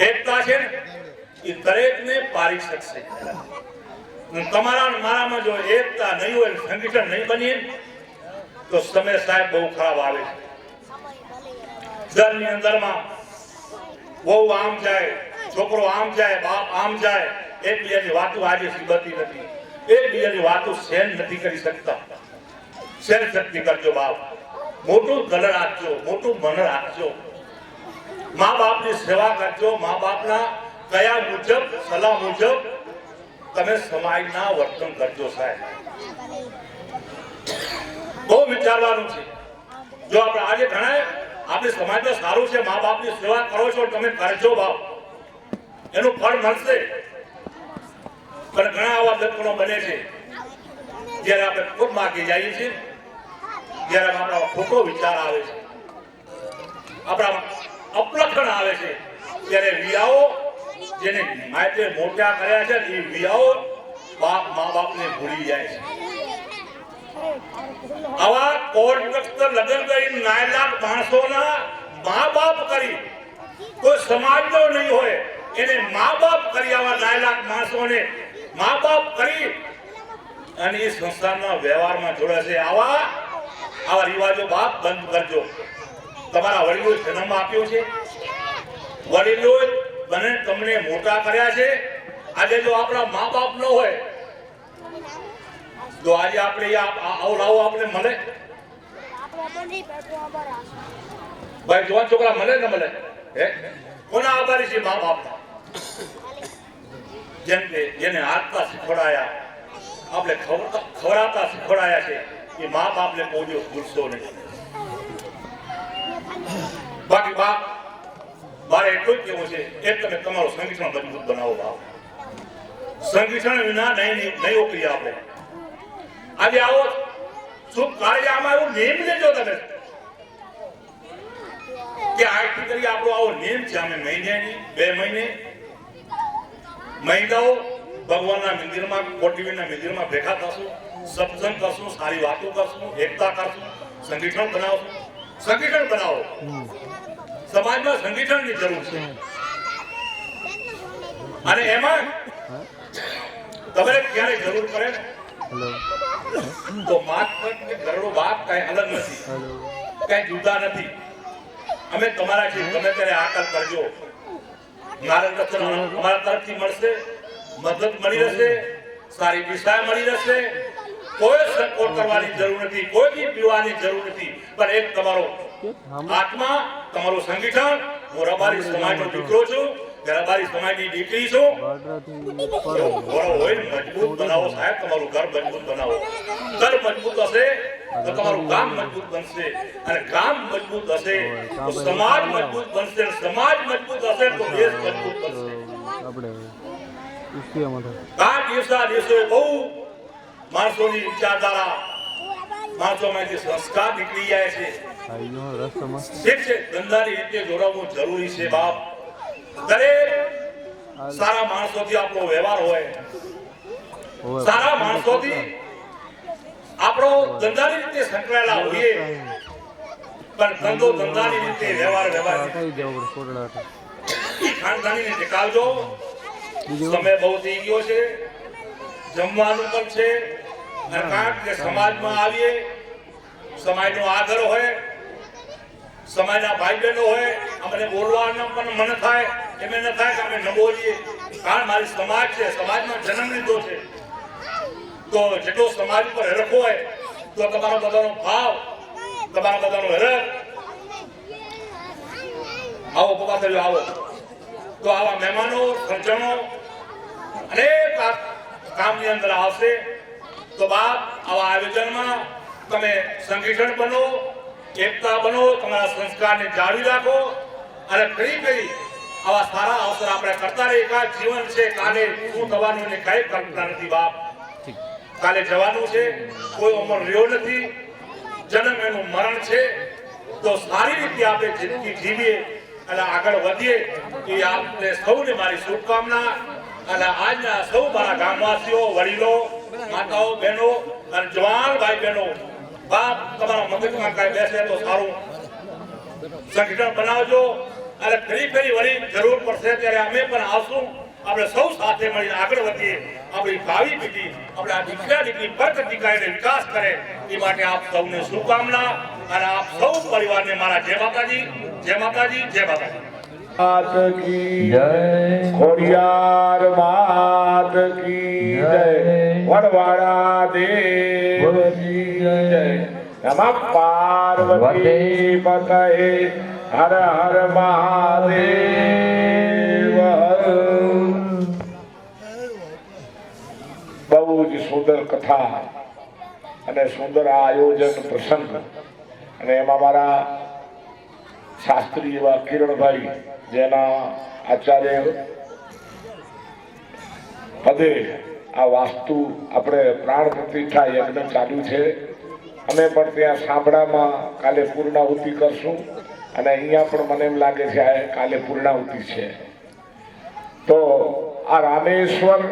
એકતા છે ને એ દરેકને પારી શકશે. તમારા મારામાં જો એકતા નહીં હોય, સંગઠન નહીં બનીએ તો સમય સાહેબ બહુ ખરાબ આવે છે. ઘરની અંદરમાં બહુ આમ જાય, છોકરો આમ જાય, બાપ આમ જાય, એકબીજાની વાતો આજે સીબતી નથી, એકબીજાની વાતો સહન નથી કરી શકતા. સહન શક્તિ કરજો બાપ. મોટું દલ રાખજો, મોટું મન રાખજો. મા બાપની સેવા કરજો. મા બાપના કયા મુજબ, સલાહ મુજબ તમે સમાજના વર્તન કરજો સાહેબ. બહુ વિચારવાનું છે. જો આપણે આજે ઘણા આપણી સમાજમાં સારું છે, મા બાપની સેવા કરો છો, તમે કરજો બાપ, એનું ફળ મળશે. પણ ઘણા આવા દર્શનો બને છે જ્યારે આપણે ખૂબ માગી જઈએ છીએ, જ્યારે આપણા ખોટો વિચાર આવે છે, આપણા અપલક્ષણ આવે છે, ત્યારે વિયાઓ જેને માતે મોટા કર્યા છે એ વિયાઓ બાપ મા બાપને ભૂલી જાય છે. આવા કોર્ટ લગ્ન કરી નાયલાક માણસોના મા બાપ કરી, કોઈ સમાજનો નહીં હોય એને મા બાપ કરી, આવા નાયલાક માણસોને મા બાપ કરી અને એ સંસ્થાના વ્યવહારમાં જોડે છે. આવા રિવાજો બાપ બંધ કરજો. તમારા વડીલોએ જન્મ આપ્યો છે, વડીલોએ બને તમને મોટા કર્યા છે. આજે જો આપણા મા બાપ ન હોય તો આજે આપણે આવડાવો આપણે મળે? ભાઈ જવાન છોકરા મળે ને મળે? હે કોના આભારી છે? મા બાપના. જેમ કે જેને હાથતા શીખવાડાયા, આપણે ખવડાવતા શીખવાડાયા છે, એ મા બાપને કોઈ દિવસ ભૂલશો નહીં. બાકી બાપ મારે એટલું જ કેવું છે, એક તમે તમારું સંગઠન મજબૂત બનાવો બાપ. સંગઠન વિના નહીં ઉકલીએ આપણે. આજે આવો શુભ કાર્યમાં એવું નિયમ લેજો તમે કે આજથી કરી આપણો આવો નિયમ છે. અમે મહિનાની 2 મહિને મહિનાઓ ભગવાનના મંદિરમાં, કોટીવીના મંદિરમાં ભેગા થશું, સત્સંગ કરશું, સારી વાતો કરશું, એકતા કરશું, સંગઠન બનાવશું. સંગઠન બનાવો. સમાજમાં સંગઠનની જરૂર છે. અને એમાં તમારે ક્યારે જરૂર પડે તો માત કે ઘરનો બાપ કઈ અલગ નથી, કઈ જુદા નથી. અમે તમારા છે ગમે ત્યારે આકલ કરજો. અમારા તરફથી મળશે, મદદ મળી રહેશે, સારી દિશા મળી રહેશે. કોઈ સપોર્ટ કરવાની જરૂર નથી, કોઈ બી પીવાની જરૂર નથી. પણ એક તમારો આત્મા, તમારું સંગઠન. હું રબારી સમાજનો દીકરો છું, રબારી સમાજની દીકરી છું. મજબૂત બનાવો સાહેબ, તમારું ઘર મજબૂત બનાવો. ઘર મજબૂત હશે તો તમારું ગામ મજબૂત બનશે, અને ગામ મજબૂત હશે તો સમાજ મજબૂત બનશે, સમાજ મજબૂત હશે તો દેશ મજબૂત બનશે. આ દિવસે બહુ માણસોની વિચારધારા, માણસોમાંથી સંસ્કાર નીકળી જાય છે. ઠીક છે, ધંધાની રીતે જોડવું જરૂરી છે બાપ. દરેક સારા માણસોથી આપણો વ્યવહાર હોય, સારા માણસોથી આપણો ધંધાની રીતે સંકળાયેલા હોઈએ, પણ ધંધો ધંધાની રીતે, વ્યવહાર ખાનદાની રીતે કાઢજો. સમય બહુ થઈ ગયો છે, જમવાનું પણ છે. કારણ કે સમાજમાં આવીએ, સમાજનો આદર હોય, સમાજના ભાઈ બહેનો હોય, અમને બોલવાનો પણ મન થાય, એમ ન થાય કે અમે ન બોલીએ. કારણ મારી સમાજ છે, સમાજમાં જન્મ લીધો છે. તો જેટલો સમાજ ઉપર હરખ હોય તો તમારો બધાનો ભાવ, તમારા બધાનો હરખ. આવો પપ્પા તરીકે આવો તો આવા મહેમાનો, સજ્જનો અનેક કામની અંદર આવશે. તો બાપ આવા આયોજનમાં તમે સંગઠન બનો, એકતા બનો, તમારા સંસ્કારને જાળવી રાખો. અને ફરી આવા સારા અવસર આપણે કરતા રહીએ. કા જીવન છે, કાલે શું થવાનું એને કઈ કલ્પના નથી બાપ. કાલે જવાનું છે, કોઈ ઉંમર રહ્યો નથી, જન્મ એનું મરણ છે. તો સારી રીતે આપણે જિંદગી જીવીએ અને આગળ વધીએ એ આપને સૌને મારી શુભકામના. અને આજના સૌ મારા ગામવાસીઓ, વડીલો, માતાઓ બહેનો અને જવાન ભાઈ બહેનો બાપ તમારા મગજમાં કાંઈ બેસે તો સારું સંગઠન બનાવજો અને ફરી વળી જરૂર પડશે ત્યારે અમે પણ આવશું. આપણે સૌ સાથે મળીને આગળ વધીએ. આપણી ભાવિ પેઢી આપણે આ દીકરી બરકતી કરીને વિકાસ કરે એ માટે આપ સૌને શુભકામના અને આપ સૌ પરિવારને મારા જય માતાજી, જય માતાજી, જય માતાજી. मात की जय, खोड़ियार मात की जय, वड़वाड़ा देव की जय, नमः पार्वती पतये हर हर महादेव. બહુ જ સુંદર કથા અને સુંદર આયોજન પ્રસંગ અને એમાં મારા શાસ્ત્રી એવા કિરણભાઈ જેના આચાર્ય પદે આ વાસ્તુ આપણે પ્રાણ પ્રતિષ્ઠા યજ્ઞ ચાલુ છે. અમે પણ ત્યાં સાંભળામાં કાલે પૂર્ણાહુતિ કરશું અને અહીંયા પણ મને એમ લાગે છે આ કાલે પૂર્ણાહુતિ છે. તો આ રામેશ્વર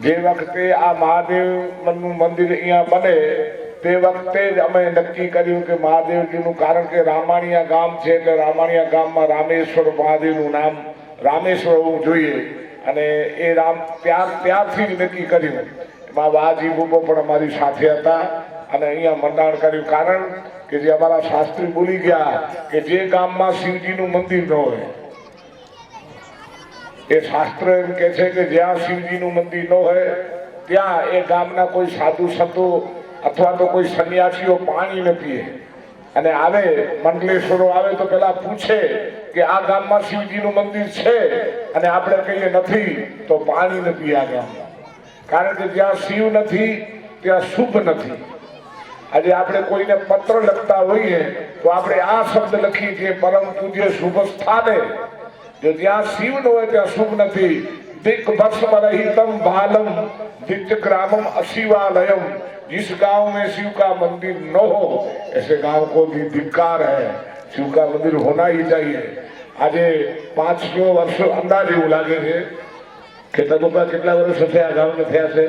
જે વખતે આ મહાદેવનું મંદિર અહીંયા બને તે વખતે જ અમે નક્કી કર્યું કે મહાદેવજીનું, કારણ કે રામાણીયા ગામ છે એટલે રામાણીયા ગામમાં રામેશ્વર મહાદેવનું નામ રામેશ્વર હોવું જોઈએ અને એ રામ ત્યારથી જ નક્કી કર્યું. એમાં વાજી બુબો પણ અમારી સાથે હતા અને અહીંયા મંડાણ કર્યું. કારણ કે જે અમારા શાસ્ત્રી બોલી ગયા કે જે ગામમાં શિવજીનું મંદિર ન હોય, એ શાસ્ત્ર એમ કે છે કે જ્યાં શિવજીનું મંદિર ન હોય ત્યાં એ ગામના કોઈ સાધુ સંતો અથવા તો કોઈ સંન્યાસીઓ પાણી ન પીએ. અને આવે મંડલેશ્વરો આવે તો પેલા પૂછે કે આ ગામમાં શિવજીનું મંદિર છે અને આપણે કહીએ નથી તો પાણી ન પીએ આ ગામમાં. કારણ કે જ્યાં શિવ નથી ત્યાં શુભ નથી. આજે આપણે કોઈને પત્ર લખતા હોઈએ તો આપણે આ શબ્દ લખીએ છીએ, પરમ પૂજ્ય શુભ સ્થાને. જો જ્યાં શિવ ન હોય ત્યાં શુભ નથી. दिक भस्म रहितम बालम दिव्य ग्रामम अशिवालयम. जिस गांव में शिव का मंदिर न हो ऐसे गांव को भी धिक्कार है. शिव का मंदिर होना ही चाहिए. આજે 500 વર્ષ અંદાજ એવું લાગે છે. કેટલા વર્ષ થયા આ ગામને થયા છે?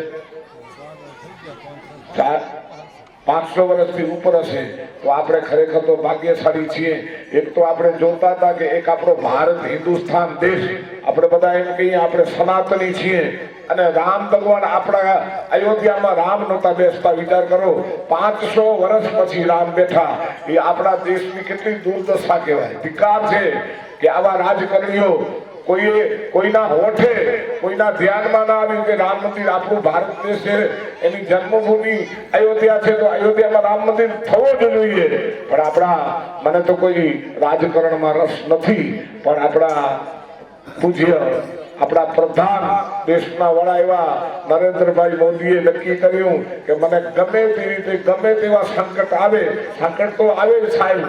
500 વર્ષથી ઉપર હશે. તો આપણે ખરેખર તો ભાગ્યશાળી છીએ. એક તો આપણે જોતા હતા કે એક આપણો ભારત હિન્દુસ્તાન દેશ, આપણે બધા એમ કહીએ આપણે સનાતની છીએ અને રામ ભગવાન આપણા અયોધ્યામાં રામ નહોતા બેસતા. વિચાર કરો, 500 વર્ષ પછી રામ બેઠા. એ આપણા દેશની કેટલી દુર્દશા કહેવાય. ધિક્કાર છે કે આવા રાજકારણીઓ કોઈના હોઠે કોઈના ધ્યાનમાં ના આવ્યું કે રામ મંદિર આપણું ભારત દેશ છે, એની જન્મભૂમિ અયોધ્યા છે તો અયોધ્યામાં રામ મંદિર થવો જ જોઈએ. પણ મને તો કોઈ રાજકારણમાં રસ નથી, પણ આપણા પૂજ્ય આપણા પ્રધાન દેશના વડા એવા નરેન્દ્રભાઈ મોદીએ નક્કી કર્યું કે મને ગમે તે રીતે ગમે તેવા સંકટ આવે, સંકટ તો આવે જ સાહેબ.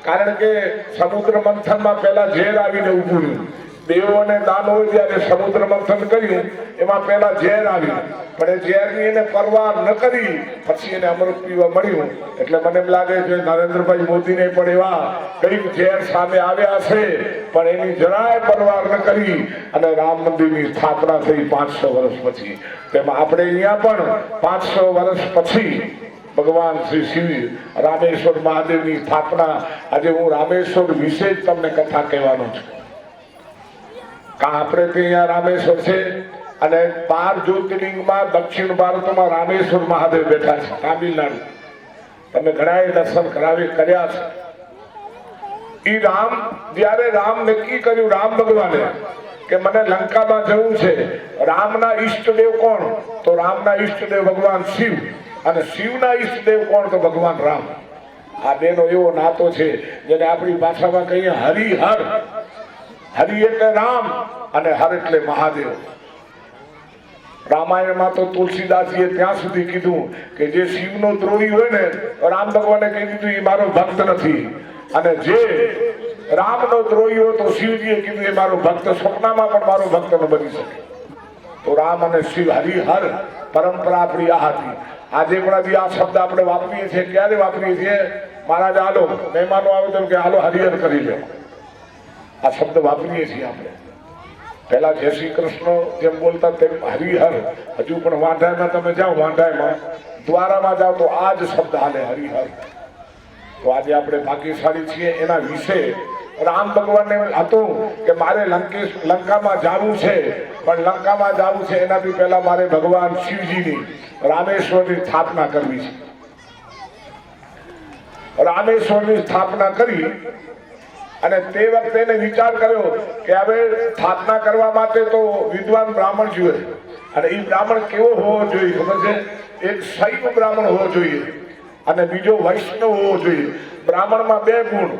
કારણ કે સમુદ્ર મંથનમાં પહેલા ઝેર આવીને ઉભું રહ્યું. દેવોને દાનોએ જ્યારે સમુદ્ર મંથન કર્યું એમાં પહેલા ઝેર આવ્યું, પણ એ ઝેરની એને પરવાર ન કરી પછી એને અમૃત પીવા મળ્યું. એટલે મને એમ લાગે છે નરેન્દ્રભાઈ મોદીને પણ એવા કઈક ઝેર સામે આવ્યા છે, પણ એની જરાય પરવાર ન કરી અને રામ મંદિરની સ્થાપના થઈ 500 વર્ષ પછી. તેમાં આપણે અહીંયા પણ 500 વર્ષ પછી ભગવાન શ્રી શિવ રામેશ્વર મહાદેવની સ્થાપના. આજે હું રામેશ્વર વિશે જ તમને કથા કહેવાનો છું. આપણે ત્યાં રામેશ્વર છે અને 12 જ્યોતિર્લિંગમાં દક્ષિણ ભારતમાં રામેશ્વર મહાદેવ બેઠા છે. તામિલનાડુ તમે ઘણા દર્શન કર્યા છે. ઈ જ્યારે રામ નક્કી કર્યું, રામ ભગવાને કે મને લંકામાં જવું છે, રામના ઈષ્ટદેવ કોણ? તો રામના ઈષ્ટદેવ ભગવાન શિવ અને શિવના ઈષ્ટદેવ કોણ? તો ભગવાન રામ. આ બેનો એવો નાતો છે જેને આપણી ભાષામાં કહીએ હરિહર. હરિ એટલે રામ અને હર એટલે મહાદેવ. રામાયણમાં તો તુલસીદાસજીએ ત્યાં સુધી કીધું કે જે શિવનો દ્રોહી હોય ને, રામ ભગવાને કહી દીધું એ મારો ભક્ત નથી, અને જે રામનો દ્રોહી હોય તો શિવજીએ કીધું એ મારો ભક્ત. સ્વપ્નમાં પણ મારો ભક્ત ન બની શકે. તો રામ અને શિવ હરિહર પરંપરા આપણી આ હતી. આજે પણ આ શબ્દ આપણે વાપરીએ છીએ. ક્યારે વાપરીએ છીએ? મહારાજ હાલો, મહેમાનો આવે તો કે હાલો હરિહર કરી લો, આ શબ્દ વાપરીએ છીએ આપણે. પહેલા જય શ્રી કૃષ્ણ જેમ બોલતા તેમ હરિહર. હજુ પણ વાંઢામાં તમે જાઓ, વાંઢામાં દ્વારામાં જાઓ તો આ જ શબ્દ હાલે, હરિહર. તો આજે આપણે ભાગ્યશાળી છીએ એના વિશે. રામ ભગવાનને હતું કે મારે લંકામાં જવું છે, પણ લંકામાં જવું છે એનાથી પહેલા મારે ભગવાન શિવજીની રામેશ્વરની સ્થાપના કરવી છે. રામેશ્વરની સ્થાપના કરી અને તે વખતે એને વિચાર કર્યો કે હવે સ્થાપના કરવા માટે તો વિદ્વાન બ્રાહ્મણ જોઈએ. અને એ બ્રાહ્મણ કેવો હોવો જોઈએ ખબર છે? એક શૈવ બ્રાહ્મણ હોવો જોઈએ અને બીજો વૈષ્ણવ હોવો જોઈએ. બ્રાહ્મણમાં બે ગુણ,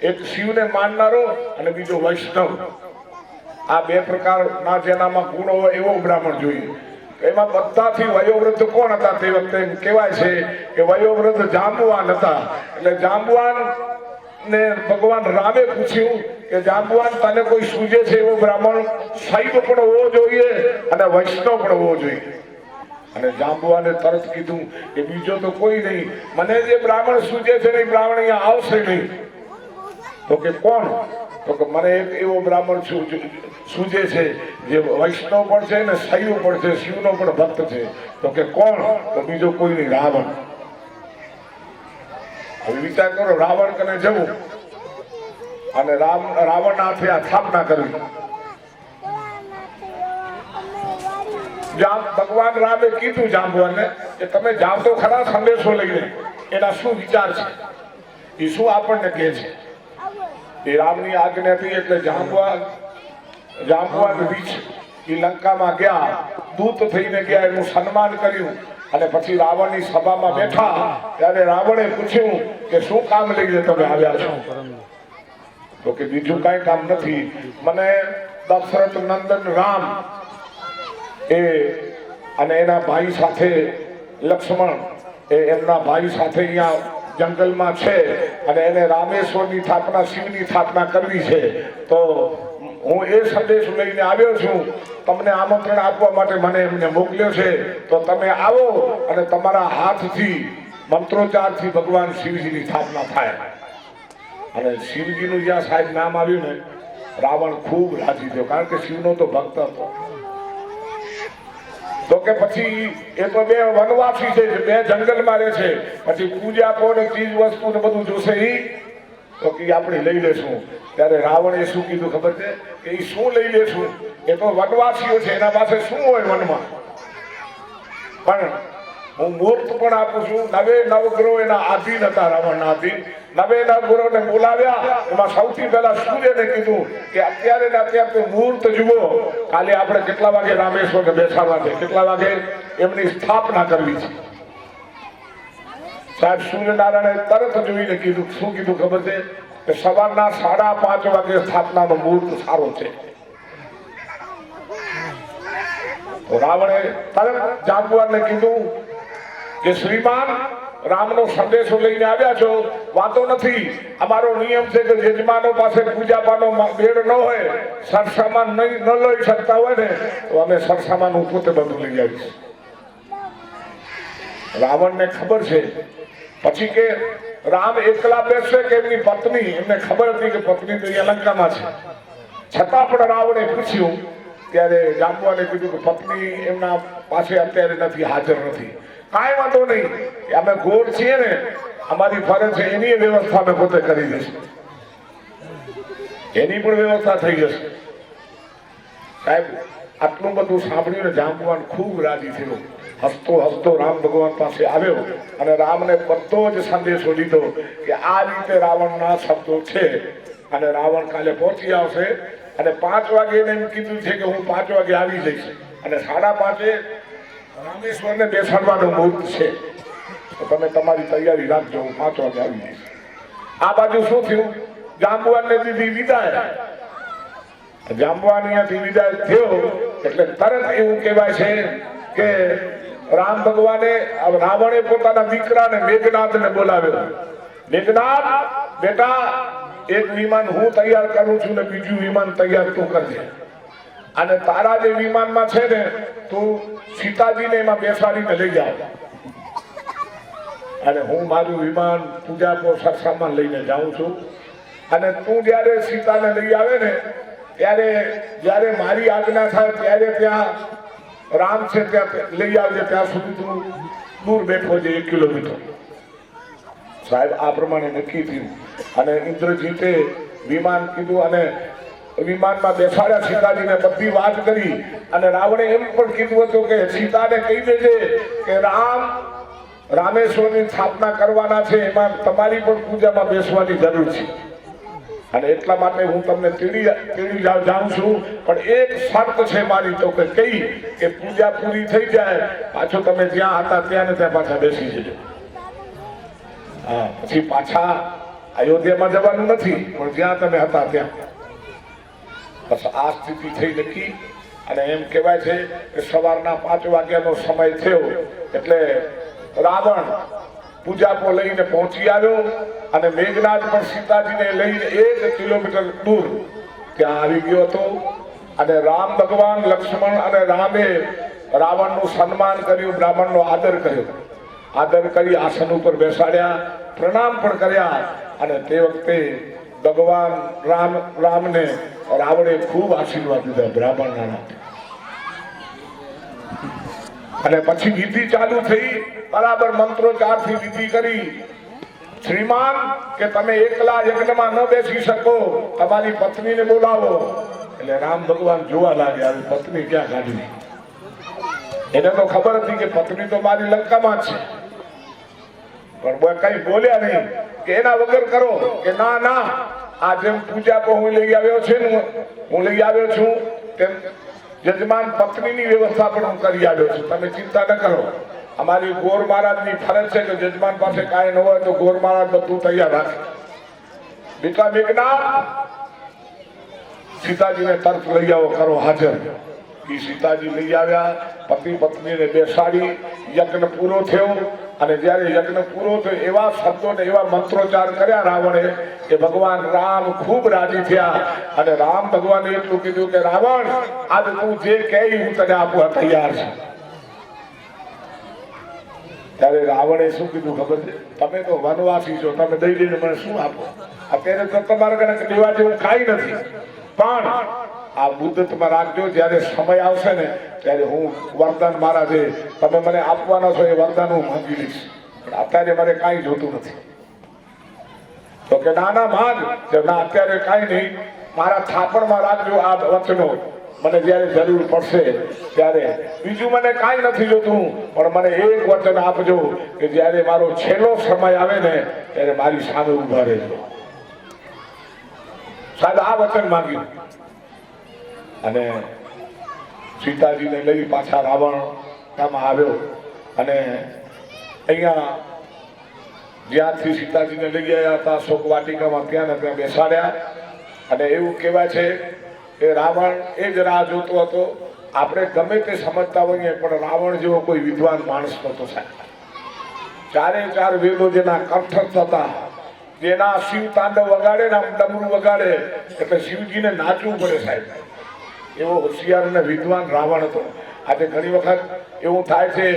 એક શિવને માનનારો અને બીજો વૈષ્ણવ. આ બે પ્રકારના જેનામાં ગુણ હોય એવો બ્રાહ્મણ જોઈએ. એમાં બધાથી વયોવૃદ્ધ કોણ હતા તે વખતે? કહેવાય છે કે વયોવૃદ્ધ જાંબુવાન હતા. એટલે જાંબુવાન ને ભગવાન રામે પૂછ્યું કે જાંબુવાન તને કોઈ સૂજે છે એવો બ્રાહ્મણ શૈવ પણ હોવો જોઈએ અને વૈષ્ણવ પણ હોવો જોઈએ. અને જાંબુવાને તરત કીધું કે બીજો તો કોઈ નહીં, મને જે બ્રાહ્મણ સૂજે છે ને એ બ્રાહ્મણ અહીંયા આવશે નહીં. તો કે કોણ? તો કે મને એક એવો બ્રાહ્મણ સૂજે છે જે વૈષ્ણવ પણ છે ને શૈવ પણ છે, શિવનો પણ ભક્ત છે. તો કે કોણ? તો બીજો કોઈ નહીં, રાવણ. હવે વિચાર કરો, રાવણ કને જવું અને રાવણ હાથે આ સ્થાપના કરવી. ભગવાન રામે કીધું જાંબુવાનને કે તમે જાઓ તો ખરા સંદેશો લઈને, એના શું વિચાર છે, એ શું આપણને કહે છે. એ રામની આજ્ઞા હતી એટલે જાંબુવાન રીછ એ લંકામાં ગયા, દૂત થઈને ગયા, એનું સન્માન કર્યું. અને પછી રાવણની સભામાં બેઠા ત્યારે રાવણે પૂછ્યું કે શું કામ લઈને તમે આવ્યા છો? તો કે બીજું કઈ કામ નથી, મને દશરથ નંદન રામ અને એના ભાઈ સાથે લક્ષ્મણ એમના ભાઈ સાથે અહીંયા જંગલમાં છે અને એને રામેશ્વરની સ્થાપના, શિવની સ્થાપના કરવી છે. તો હું એ સંદેશ લઈને આવ્યો છું, તમને આમંત્રણ આપવા માટે મને એમને મોકલ્યો છે. તો તમે આવો અને તમારા હાથથી મંત્રોચ્ચારથી ભગવાન શિવજીની સ્થાપના થાય. અને શિવજીનું જ્યાં સાહેબ નામ આવ્યું ને, રાવણ ખૂબ રાજી થયો, કારણ કે શિવનો તો ભક્ત હતો. તો કે પછી એ તો બે વનવાસી છે, બે જંગલમાં રહે છે, પછી પૂજા કોને ચીજ વસ્તુ ને બધું જોશે એ તો કે આપણે લઈ લેશું. ત્યારે રાવણે શું કીધું ખબર છે કે એ શું લઈ લેશું? એ તો વનવાસીઓ છે, એના પાસે શું હોય વનમાં? પણ હું મૂર્ત પણ આપું છું. 9 નવગ્રહો એના આધીન હતા, રાવણના આધીન. 9 નવગ્રહોને બોલાવ્યા. એમાં સૌથી પહેલા સૂર્યને કીધું કે અત્યારે ને અત્યારે મુહૂર્ત જુઓ, કાલે આપણે કેટલા વાગે રામેશ્વરને બેસાડવા છે, કેટલા વાગે એમની સ્થાપના કરવી છે. સાહેબ સૂર્યનારાયણે તરત જોઈને કીધું, શું કીધું ખબર છે કે સવારના 5:30 વાગે સ્થાપનાનો મુહૂર્ત સારો છે. રાવણે તરત જાંબુવાનને કીધું કે શ્રીમાન, રામનો સંદેશો લઈને આવ્યા છો, વાતો નથી. અમારો નિયમ છે કે યજમાનો પાસે પૂજાપાનો બેડ ન હોય, સરસામાન ન લઈ શકતા હોય ને, તો અમે સરસામાન હું પોતે બધું લઈ આવીશ. રાવણને ખબર છે. પછી કે રામ એકલા બેસશે કે એમની પત્ની? એમને ખબર હતી કે પત્ની તો અહીંયા લંકામાં છે. છતાં પણ રાવણે પૂછ્યું ત્યારે જાંબુવાને કીધું કે પત્ની એમના પાસે અત્યારે નથી, હાજર નથી. કાંઈ વાંધો નહીં, અમે ગોળ છીએ ને, અમારી ફરજ છે, એની વ્યવસ્થા અમે પોતે કરી દઈશું, એની પણ વ્યવસ્થા થઈ જશે. સાહેબ આટલું બધું સાંભળ્યું ને જાંબુવાન ખૂબ રાજી થયો. હસતો હસતો રામ ભગવાન પાસે આવ્યો અને રામને બધો જ સંદેશો લીધો કે આ રીતે રાવણના શબ્દો છે અને રાવણ કાલે પહોંચી આવશે. અને 5 વાગે એને એમ કીધું છે કે હું 5 વાગે આવી જઈશ અને 5:30 રામેશ્વરને બેસાડવાનું મુહૂર્ત છે. તો તમે તમારી તૈયારી રાખજો, હું 5 વાગે આવી જઈશ. આ બાજુ શું થયું? જાંબુવાનને દીધી વિદાય. જાંબુવાન અહીંયાથી વિદાય થયો એટલે તરત એવું કહેવાય છે કે રામ ભગવાને, રાવણે પોતાના દીકરાને મેઘનાથને બોલાવ્યો. મેઘનાથ બેટા, એક વિમાન હું તૈયાર કરું છું ને બીજું વિમાન તૈયાર તું કરજે. અને તારા જે વિમાનમાં છે ને, તું સીતાજીને એમાં બેસાડીને લઈ જાવ અને હું મારું વિમાન પૂજા સરસામાન લઈને જાઉં છું. અને તું જયારે સીતાને લઈ આવે ને ત્યારે જ્યારે મારી આજ્ઞા થાય ત્યારે ત્યાં રામ છે ત્યાં લઈ આવજે, ત્યાં સુધી તું દૂર બેઠો છે 1 કિલોમીટર. સાહેબ આ પ્રમાણે નક્કી થયું અને ઇન્દ્રજીતે વિમાન કીધું અને વિમાનમાં બેસાડ્યા સીતાજીને, બધી વાત કરી અને રાવણે એમ પણ કીધું હતું કે સીતાને કહી દેજે કે રામેશ્વરની સ્થાપના કરવાના છે, એમાં તમારી પણ પૂજામાં બેસવાની જરૂર છે અને એટલા માટે હું તમને તેડી જાઉં છું, પણ એક શરત છે મારી, તો કે કઈ કે પૂજા પૂરી થઈ જાય પાછો તમે જ્યાં હતા ત્યાં ને ત્યાં પાછા બેસી જજો. હા, પછી પાછા અયોધ્યામાં જવાનું નથી, પણ જ્યાં તમે હતા ત્યાં. બસ આ સ્થિતિ થઈ નક્કી અને એમ કહેવાય છે કે સવારના 5 વાગ્યાનો સમય થયો એટલે રાવણ પૂજાપો લઈને પહોંચી આવ્યો અને મેઘનાદ પણ સીતાજીને લઈને 1 કિલોમીટર દૂર ત્યાં આવી ગયો હતો અને રામ ભગવાન, લક્ષ્મણ અને રામે રાવણનું સન્માન કર્યું, બ્રાહ્મણનો આદર કર્યો. આદર કરી આસન ઉપર બેસાડ્યા, પ્રણામ પણ કર્યા અને તે વખતે ભગવાન રામને રાવણે ખૂબ આશીર્વાદ દીધા બ્રાહ્મણના નામે. અને પછી વિધિ ચાલુ થઈ, બરાબર મંત્રોચ્ચારથી વિધિ કરી. શ્રીમાન કે તમે એકલા યજ્ઞમાં ન બેસી શકો, તમારી પત્નીને બોલાવો. એટલે રામ ભગવાન જોવા લાગ્યા, પત્ની ક્યાં કાઢી. એને તો ખબર હતી કે પત્ની તો મારી લંકામાં જ છે, પણ કઈ બોલ્યા નહીં કે એના વગર કરો કે ના ના, આ જેમ પૂજા પર હું લઈ આવ્યો છું તેમ યજમાન પત્નીની વ્યવસ્થા પણ હું કરી આવ્યો છું, તમે ચિંતા ન કરો. અમારી ગોર મહારાજની ફરજ છે કે યજમાન પાસે કાંઈ ન હોય તો ગોર મહારાજ બધું તૈયાર રાખે. બેટા મેઘનાદ, સીતાજીને તરત લઈ આવો, કરો હાજર. એ સીતાજી લઈ આવ્યા, પતિ પત્નીને બેસાડી, યજ્ઞ પૂરો થયો અને જ્યારે યજ્ઞ પૂરો થયો એવા શબ્દો ને એવા મંત્રોચ્ચાર કર્યા રાવણે કે ભગવાન રામ ખૂબ રાજી થયા અને રામ ભગવાને એટલું કીધું કે રાવણ, આજ તું જે કહે હું તને આપવા તૈયાર છું. ત્યારે રાવણે શું કીધું ખબર છે? તમે તો વનવાસી છો, તમે દઈ દઈને મને શું આપો? અત્યારે તો તમારા કને દેવા જેવું કાંઈ નથી, પણ આ મુદ્દતમાં રાખજો, જ્યારે સમય આવશે ને ત્યારે હું વરદાન મારા જે તમે મને આપવાના છો એ વરદાન હું માંગી લઈશ, પણ અત્યારે મને કાંઈ જોતું નથી. તો કે નાના માંગ, ના અત્યારે કાંઈ નહીં, મારા થાપણમાં રાખજો આ વચનો, મને જ્યારે જરૂર પડશે ત્યારે. બીજું મને કાંઈ નથી જોતું, પણ મને એક વચન આપજો કે જ્યારે મારો છેલ્લો સમય આવે ને ત્યારે મારી સામે ઉભા રહેજો. સાહેબ આ વચન માંગ્યું અને સીતાજીને લઈ પાછા રાવણ ગામમાં આવ્યો અને અહીંયા જ્યાંથી સીતાજીને લઈ ગયા હતા શોક વાટિકામાં ત્યાં ને ત્યાં બેસાડ્યા અને એવું કહેવાય છે કે રાવણ એ જ રાહ જોતો હતો. આપણે ગમે તે સમજતા હોઈએ પણ રાવણ જેવો કોઈ વિદ્વાન માણસ નહોતો સાહેબ. 4 વેદો જેના કંઠસ્થ હતા, જેના શિવ તાંડવ વગાડે ને ડમરું વગાડે એટલે શિવજીને નાચવું પડે સાહેબ, એવો હોશિયાર અને વિદ્વાન રાવણ હતો. આજે ઘણી વખત એવું થાય છે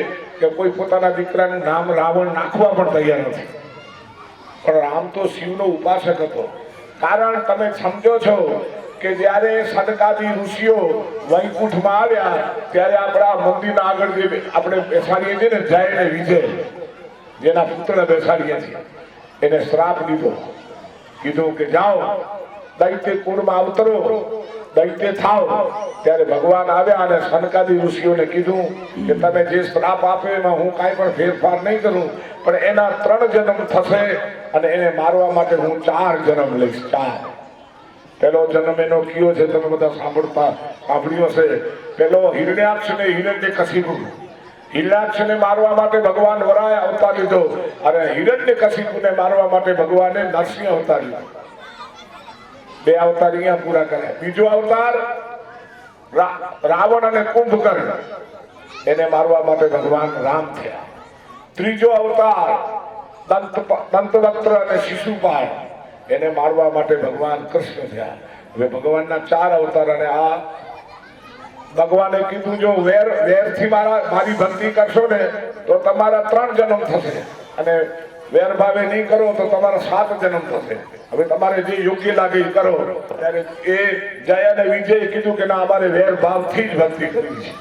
કે કોઈ પોતાના દીકરાનું નામ રાવણ નાખવા પણ તૈયાર નથી, પણ રામ તો શિવનો ઉપાસક હતો. કારણ તમે સમજો છો કે જ્યારે સનકાદી ઋષિઓ વૈકુંઠમાં આવ્યા ત્યારે આપણા મંદિરના આગળ જે આપણે બેસાડીએ છીએ ને જય ને વિજય, જેના પુત્રને બેસાડીએ છીએ, એને શ્રાપ દીધો, કીધું કે જાઓ દૈત્ય કુળમાં અવતરો, દૈત્ય થાવ. ત્યારે ભગવાન આવ્યા અને સનકાદી ઋષિઓને કીધું કે તમે જે શ્રાપ આપ્યો એમાં હું કાંઈ પણ ફેરફાર નહીં કરું, પણ એના 3 જન્મ થશે અને એને મારવા માટે હું 4 જન્મ લઈશ. 4. પેલો જન્મ એનો કયો છે તમે બધા સાંભળ્યું હશે. પેલો હિરણ્યાક્ષ ને હિરણ્યકશિપુ. હિરણ્યાક્ષને મારવા માટે ભગવાન વરાએ અવતાર લીધો અને હિરણ્યકશિપુને મારવા માટે ભગવાને નરસિંહ અવતાર લીધો. 2 અવતાર અહીંયા પૂરા કર્યા. બીજો અવતાર રાવણ અને કુંભકર્ણ, એને મારવા માટે ભગવાન રામ થયા. ત્રીજો અવતાર દંતવક્ત્ર અને શિશુપાળ, એને મારવા માટે ભગવાન કૃષ્ણ થયા. હવે ભગવાનના 4 અવતાર અને આ ભગવાને કીધું જો વેરથી મારી ભક્તિ કરશો ને તો તમારા 3 જન્મ થશે અને વેરભાવે નહીં કરો તો તમારા 7 જન્મ થશે. હવે તમારે જે યોગ્ય લાગે એ કરો. ત્યારે એ જય અને વિજય કીધું કે ના, અમારે વેરભાવથી જ ભક્તિ કરવી છે.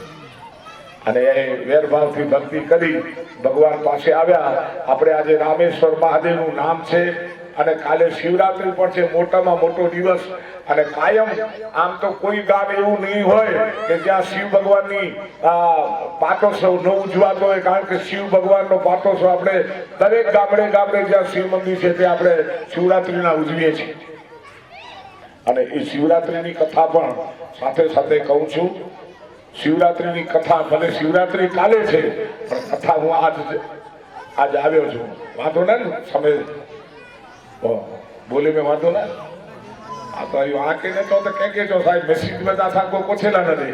અને એ વેરભાવથી ભક્તિ કરી ભગવાન પાસે આવ્યા. આપણે આજે રામેશ્વર મહાદેવનું નામ છે અને કાલે શિવરાત્રી પણ છે, મોટામાં મોટો દિવસ. અને કાયમ આમ તો કોઈ ગામ એવું નહીં હોય કે જ્યાં શિવ ભગવાનની પાટોત્સવ ન ઉજવાતો હોય, કારણ કે શિવ ભગવાનનો પાટોત્સવ આપણે દરેક ગામડે ગામડે જ્યાં શિવ મંદિર છે તે આપણે શિવરાત્રીના ઉજવીએ છીએ. અને એ શિવરાત્રીની કથા પણ સાથે સાથે કહું છું. શિવરાત્રીની કથા ભલે શિવરાત્રી કાલે છે, પણ કથા હું આજ આવ્યો છું. વાંધો ને સમય બોલે મેં વાંધો ના. આ તો આંકે ને તો કે છો સાહેબ મેસેજ બધા આખો કોછેલા નથી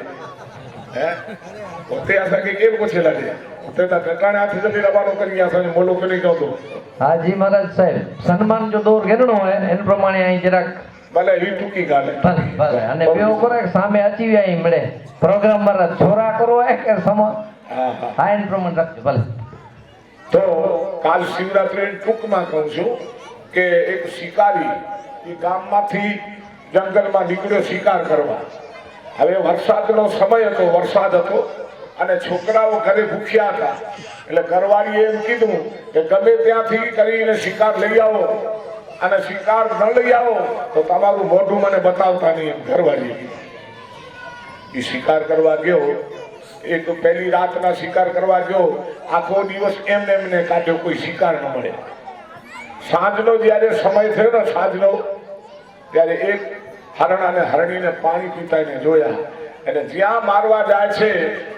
હે પોતે આશા કે કેમ કોછેલા છે તે ટકાણે હાથ જલ્દી રવાનો કરી આશા મોલો કરી ગયો તો. હા જી મહારાજ સાહેબ, સન્માન જો દોર ગણનો હોય એને પ્રમાણે અહીં જરાક ભલે એ ટૂંકી ગાલે ભલે. અને બેવ કરે સામે અચીવી અહીં મળે પ્રોગ્રામ મારા છોરા કરો કે સમા. હા એને પ્રમાણે રાખજો ભલે. તો કાલ શિવરાત્રી ટૂંકમાં કહું છું કે એક શિકારી એ ગામમાંથી જંગલમાં નીકળ્યો શિકાર કરવા. હવે વરસાદનો સમય હતો, વરસાદ હતો અને છોકરાઓ ઘરે ભૂખ્યા હતા. એટલે ઘરવાળીએ એમ કીધું કે ગમે ત્યાંથી કરીને શિકાર લઈ આવો, અને શિકાર ન લઈ આવો તો તમારું મોઢું મને બતાવતા નહીં, એમ ઘરવાળીએ કીધું. એ શિકાર કરવા ગયો. એક પહેલી રાતના શિકાર કરવા ગયો, આખો દિવસ એમને એમને કાઢ્યો, કોઈ શિકાર ન મળે. સાંજનો જયારે સમય થયો ને સાંજનો, ત્યારે એક હરણ અને હરણીને પાણી પીતા એને જોયા. અને જ્યાં મારવા જાય છે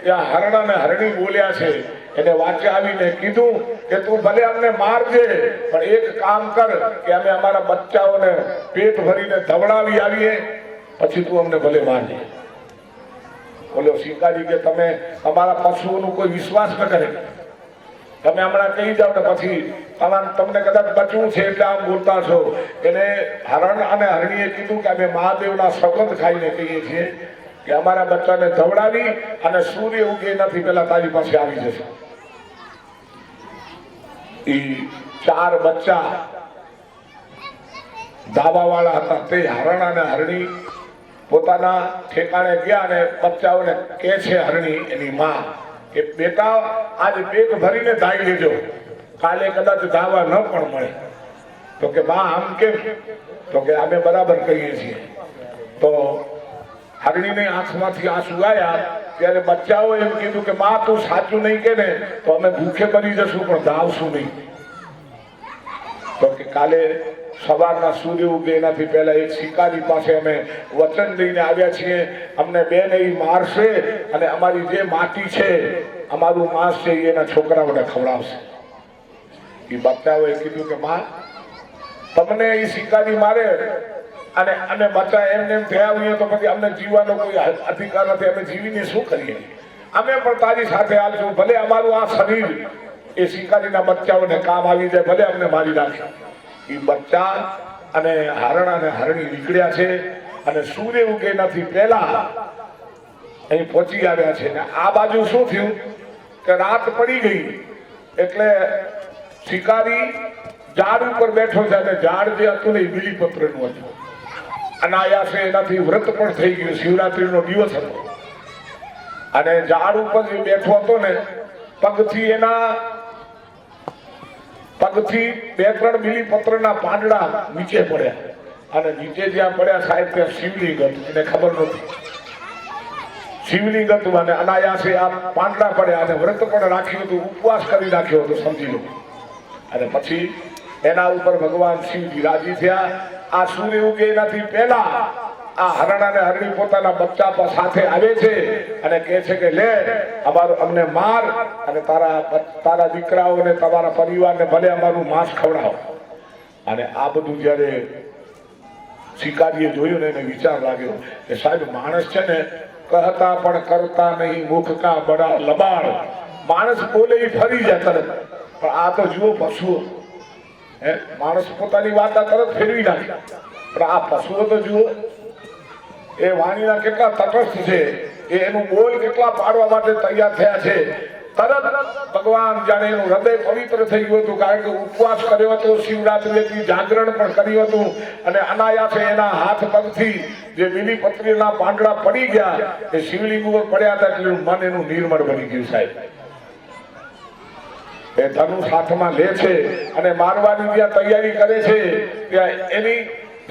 ત્યાં હરણ અને હરણી બોલ્યા છે. એને વાંચે આવીને કીધું કે તું ભલે અમને મારજે, પણ એક કામ કર કે અમે અમારા બચ્ચાઓને પેટ ભરીને ધવડાવી આવીએ, પછી તું અમને ભલે મારજે. બોલ્યો શિકારી કે તમે અમારા પશુઓનો કોઈ વિશ્વાસ ન કરે, તમે હમણાં કહી જાઓ ને પછી તમને કદાચ બચવું છે એટલે આમ બોલતા છો. એટલે હરણ અને હરણીએ કીધું કે અમે મહાદેવના સગંધ ખાઈને કહીએ છીએ કે અમારા બચ્ચાને ધવડાવી અને સૂર્ય ઉગે નથી પેલા તારી પાસે આવી જશે. એ 4 બચ્ચા ધાબાવાળા હતા. તે હરણ અને હરણી પોતાના ઠેકાણે ગયા અને બચ્ચાઓને કહે છે હરણી એની માં કે બેટા આજે પેટ ભરીને ધાઈ લેજો, કાલે કદાચ ધાવા ન પણ મળે. તો કે બા આમ કેમ? તો કે અમે બરાબર કહીએ છીએ. તો હરણીની આંખમાંથી આંસુ આવ્યા. ત્યારે બચ્ચાઓ એમ કીધું કે બા તું સાચું નહીં કે ને તો અમે ભૂખે મરી જશું પણ ધાવશું નહીં. તો કે કાલે સવારના સૂર્ય ઉગે એનાથી પહેલા એક શિકારી પાસે અમે વચન લઈને આવ્યા છીએ, અમને બેન એ મારશે અને અમારી જે માટી છે, અમારું માંસ છે એના છોકરાઓને ખવડાવશે. એ બચ્ચાઓએ કીધું કે માં તમને એ શિકારી મારે અને અમે બચ્ચા એમને એમ થયા હોઈએ તો પછી અમને જીવવાનો કોઈ અધિકાર નથી, અમે જીવીને શું કરીએ? અમે પણ તારી સાથે આવશું, ભલે અમારું આ શરીર એ શિકારીના બચ્ચાઓને કામ આવી જાય, ભલે અમને મારી નાખે. એ બચ્ચા અને હરણ અને હરણી નીકળ્યા છે અને સૂર્ય ઉગે નથી પહેલા અહીં પહોંચી આવ્યા છે. ને આ બાજુ શું થયું કે રાત પડી ગઈ એટલે શિકારી ઝાડ ઉપર બેઠો છે અને ઝાડ જે હતું ને એ બીલીપત્રનું હતું. અનાયાસે એનાથી વ્રત પણ થઈ ગયું, શિવરાત્રીનો દિવસ હતો. અને ઝાડ ઉપર જે બેઠો હતો ને પગથી 2-3 બીલીપત્રના પાંદડા નીચે પડ્યા. અને નીચે જ્યાં પડ્યા સાહેબ ત્યાં શિવલિંગ હતું, એને ખબર નહોતી શિવલિંગ હતું. અને અનાયાસે આ પાંદડા પડ્યા અને વ્રત પણ રાખ્યું હતું, ઉપવાસ કરી રાખ્યો હતો, સમજી લો. અને પછી એના ઉપર ભગવાન શિવજી રાજી થયા. આ સૂર્ય ઉગે એનાથી પહેલા આ હરણ અને હરણી પોતાના બચ્ચા સાથે આવે છે અને કહે છે કે લે અમને માર અને તારા દીકરાઓને તમારા પરિવારને ભલે અમારું માંસ ખવડાવો. અને આ બધું જ્યારે શિકારીએ જોયું ને એને વિચાર લાગ્યો કે સાહેબ માણસ છે ને કહતા પણ કરતા નહીં, મુખ કા બડા લબાડ. માણસ બોલે એ ફરી જાય તરત, પણ આ તો જુઓ પશુઓ, માણસ પોતાની વાત તરત ફેરવી નાખે, પણ આ પશુઓ તો જુઓ એ વાણીના કેટલા તટસ્થ છે, એનું બોલ કેટલા પાડવા માટે તૈયાર થયા છે. તરત ભગવાન જાણે એનું હૃદય પવિત્ર થઈ ગયું હતું, કારણ કે ઉપવાસ કર્યો હતો, શિવરાત્રી જાગરણ પણ કર્યું હતું, અને અનાયાસે એના હાથ પગથી જે બીલીપત્રીના પાંદડા પડી ગયા એ શિવલિંગ ઉપર પડ્યા હતા, એટલે મન એનું નિર્મળ બની ગયું સાહેબ. એ ધનુષ હાથમાં લે છે અને મારવાની જ્યાં તૈયારી કરે છે ત્યાં એની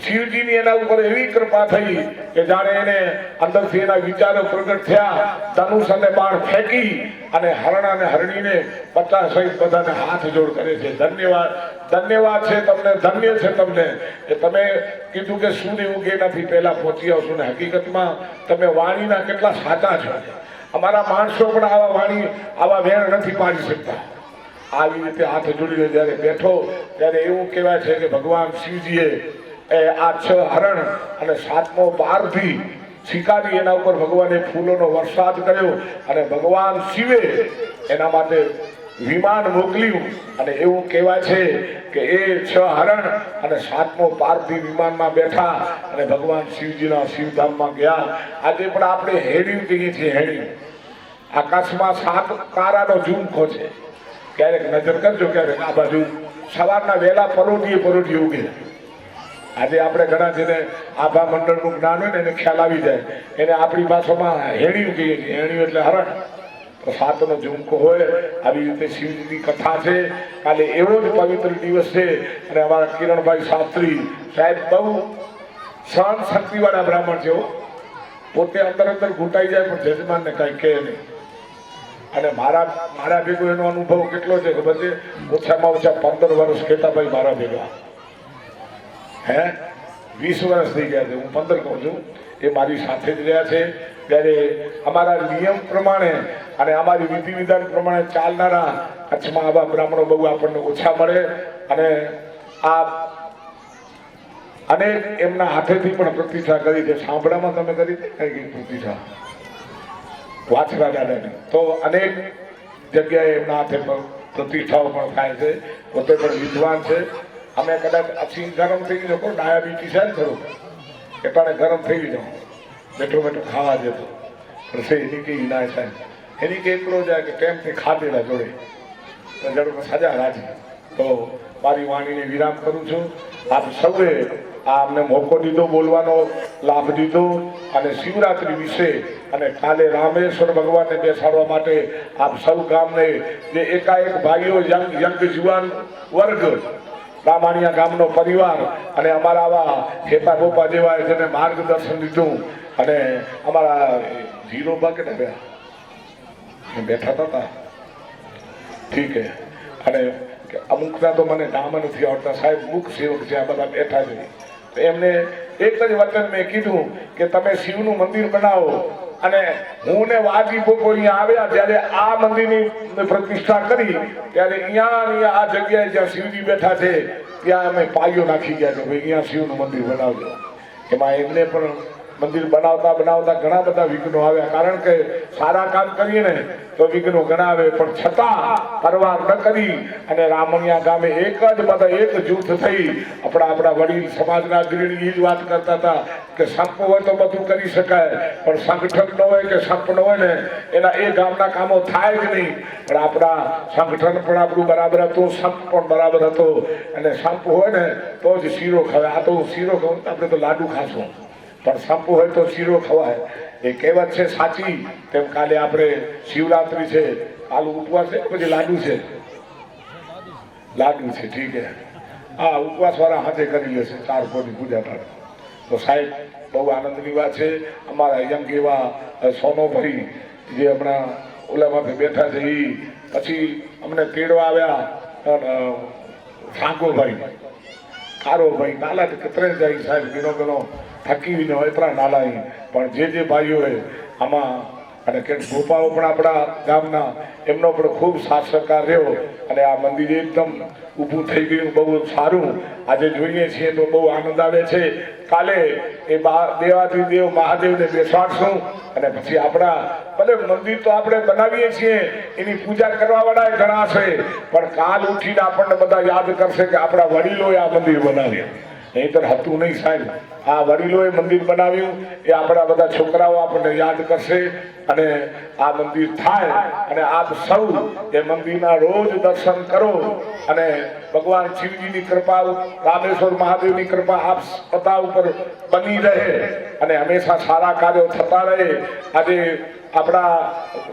શિવજીની એના ઉપર એવી કૃપા થઈ કે જાણે એને અંદરથી એના વિચારો પ્રગટ થયા. ધનુષ અને બાણ ફેંકી અને હરણ અને હરણીને 50 સહિત બધાને હાથ જોડ કરે છે. ધન્યવાદ, ધન્યવાદ છે તમને, ધન્ય છે તમને કે તમે કીધું કે સૂર્ય ઉગે નથી પહેલા પહોંચી આવશું, ને હકીકતમાં તમે વાણીના કેટલા સાચા છો. અમારા માણસો પણ આવા વાણી આવા વેણ નથી પાડી શકતા. આવી રીતે હાથ જોડીને જ્યારે બેઠો ત્યારે એવું કહેવાય છે કે ભગવાન શિવજીએ આ 6 હરણ અને 7મો પારધી શિકારી એના ઉપર ભગવાને ફૂલોનો વરસાદ કર્યો, અને ભગવાન શિવે એના માટે વિમાન મોકલ્યું, અને એવું કહેવાય છે કે એ 6 હરણ અને 7મો પારધી વિમાનમાં બેઠા અને ભગવાન શિવજીના શિવધામમાં ગયા. આજે પણ આપણે હેડિયું કહીએ છીએ, હેડિયું. આકાશમાં 7 તારાનો ઝુમખો છે. ક્યારેક નજર કરજો, ક્યારેક આ બાજુ સવારના વહેલા પરોઢીએ ઉગે. આજે આપણે ઘણા જેને આભા મંડળનું જ્ઞાન હોય ને એને ખ્યાલ આવી જાય, એને આપણી ભાષામાં હેણિયું કહીએ છીએ. હેણિયું એટલે હરણ. તો 7નો ઝુમકો હોય. આવી રીતે શિવજીની કથા છે. કાલે એવો જ પવિત્ર દિવસ છે, અને અમારા કિરણભાઈ શાસ્ત્રી સાહેબ બહુ સહન શક્તિવાળા બ્રાહ્મણ છે. પોતે અંદર ઘૂંટાઈ જાય પણ જજમાનને કાંઈ કહે નહીં. અને મારા ભેગો એનો અનુભવ કેટલો છે ખબર છે? ઓછામાં ઓછા 15 વર્ષ કહેતા ભાઈ મારા ભેગા. 20 વર્ષ થઈ ગયા છે, હું 15 કહું છું. એ મારી સાથે જ રહ્યા છે. ત્યારે અમારા નિયમ પ્રમાણે અને અમારી વિધિ વિધાન પ્રમાણે ચાલનારા કચ્છમાં આવા બ્રાહ્મણો બહુ આપણને ઓછા મળે, અને આ અને એમના હાથેથી પણ પ્રતિષ્ઠા કરી છે. સાંભળામાં તમે કરી કઈ પ્રતિષ્ઠા વાછરા દાદાની, તો અનેક જગ્યાએ એમના હાથે પ્રતિષ્ઠાઓ પણ થાય છે. પોતે પણ વિદ્વાન છે. અમે કદાચ અછી ગરમ થઈ ગયો, કોઈ ડાયાબિટીસ છે ને થોડુંક, એટલે ગરમ થઈ ગયો, બેઠો ખાવા જતો પણ એની કઈ ના થાય. એની કે એટલો જાય કે ટેમથી ખાધેલા જોડે તો જડો સજા રાજી. તો મારી વાણીને વિરામ કરું છું. આપ સૌએ આ અમને મોકો દીધો, બોલવાનો લાભ દીધો, અને શિવરાત્રી વિશે અને કાલે રામેશ્વર ભગવાનને બેસાડવા માટે આપ સૌ ગામને જે એકાએક ભાઈઓ યંગ જુવાન વર્ગ, રામાણીયા ગામનો પરિવાર અને અમારા આવા ખેપા બોપા જેવા જેને માર્ગદર્શન દીધું, અને અમારા હીરો બાકેટ બેઠા હતા ઠીક હે. અને અમુકના તો મને નામ નથી આવડતા સાહેબ, મુખ સેવક છે, આ બધા બેઠા છે. એમને એક જ વચન મેં કીધું કે તમે શિવનું મંદિર બનાવો, અને હું ને વાજી બોકો અહીંયા આવ્યા ત્યારે આ મંદિરની પ્રતિષ્ઠા કરી ત્યારે અહીંયા આ જગ્યાએ જ્યાં શિવજી બેઠા છે ત્યાં અમે પાયો નાખી ગયા કે ભાઈ અહીંયા શિવનું મંદિર બનાવજો. એમાં એમને પણ મંદિર બનાવતા ઘણા બધા વિઘ્નો આવ્યા, કારણ કે સારા કામ કરીએ ને તો વિઘ્નો ઘણા આવે, પણ છતાં પરવાર ન કરી અને રામણિયા ગામે એક જૂથ થઈ આપણા વડીલ સમાજના અગ્રણી જ વાત કરતા હતા કે સંપ હોય તો બધું કરી શકાય, પણ સંગઠન ન હોય કે સંપ ન હોય ને એના એ ગામના કામો થાય જ નહીં. પણ આપણા સંગઠન પણ આપણું બરાબર હતું, સંપ પણ બરાબર હતો, અને સંપ હોય ને તો જ શીરો ખવાય. આ તો શીરો ખાવું આપણે તો લાડુ ખાશું, પણ સંપ હોય તો શીરો ખવાય. એ કહેવત છે સાચી. તેમ કાલે આપણે શિવરાત્રી છે, કાલ ઉપવાસ છે, પછી લાડુ છે ઠીક છે. હા, ઉપવાસ વાળા હાથે કરી લેશે 4 કોની પૂજા કરે. તો સાહેબ બહુ આનંદની વાત છે. અમારા યંગ એવા સોનોભાઈ જે હમણાં ઓલામાંથી બેઠા છે, એ પછી અમને તેડવા આવ્યા ફાંકોભાઈ, કારોભાઈ, નાલા કતરે જાય સાહેબ, ગીનો થકી હોય એટલા નાલા. પણ જે ભાઈઓએ આમાં અને કે ગોપાઓ પણ આપણા ગામના એમનો પણ ખૂબ સાથ સહકાર રહ્યો, અને આ મંદિર એકદમ ઊભું થઈ ગયું, બહુ સારું. આજે જોઈએ છીએ તો બહુ આનંદ આવે છે. કાલે એ દેવાધિદેવ મહાદેવને બેસાડશું, અને પછી આપણા ભલે મંદિર તો આપણે બનાવીએ છીએ, એની પૂજા કરવાવાળા ઘણા છે, પણ કાલ ઉઠીને આપણને બધા યાદ કરશે કે આપણા વડીલોએ આ મંદિર બનાવ્યા. નહીંતર હતું નહીં સાહેબ. આ વડીલોએ મંદિર બનાવ્યું એ આપણા બધા છોકરાઓ આપણને યાદ કરશે અને આ મંદિર થાય અને આપ સૌ એ મંદિરના રોજ દર્શન કરો અને ભગવાન શિવજીની કૃપા રામેશ્વર મહાદેવની કૃપા આપ બધા ઉપર બની રહે અને હંમેશા સારા કાર્યો થતા રહે. આજે આપણા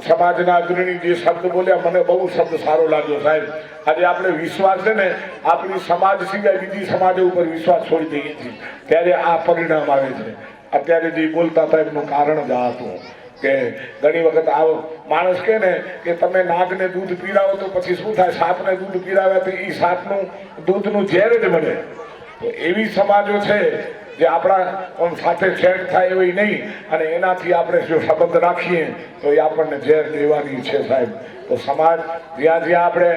સમાજના અગ્રણી જે શબ્દ બોલ્યા મને બહુ શબ્દ સારો લાગ્યો સાહેબ. આજે આપણે વિશ્વાસ છે ને આપણી સમાજ સિવાય બીજી સમાજો ઉપર વિશ્વાસ છોડી દઈએ છીએ ત્યારે આ પરિણામ આવે છે. અત્યારે જે બોલતા હતા એમનું કારણ જ આ હતું કે ઘણી વખત આવો માણસ કહે ને કે તમે નાગને દૂધ પીરાવો તો પછી શું થાય, સાપને દૂધ પીરાવે તો એ સાપનું દૂધનું ઝેર જ મળે. તો એવી સમાજો છે જે આપણા સાથે છેડ થાય એવી નહીં અને એનાથી આપણે જો સંબંધ રાખીએ તો એ આપણને ઝેર દેવાની છે સાહેબ. તો સમાજ જ્યાં જ્યાં આપણે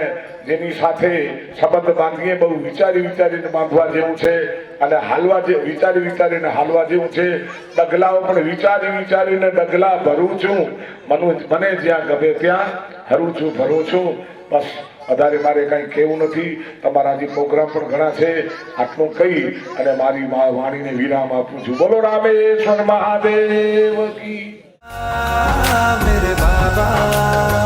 જેની સાથે સંબંધ બાંધીએ બહુ વિચારીને બાંધવા જેવું છે અને હાલવા જે વિચારીને હાલવા જેવું છે. ડગલાઓ પણ વિચારીને ડગલા ભરું છું, મને જ્યાં ગમે ત્યાં હરું છું ભરું છું. બસ વધારે મારે કંઈ કહેવું નથી. તમારા જે પ્રોગ્રામ પણ ઘણા છે. આટલું કહી અને મારી વાણીને વિરામ આપું છું. બોલો રામેશ્વર મહાદેવ કી. मेरे बाबा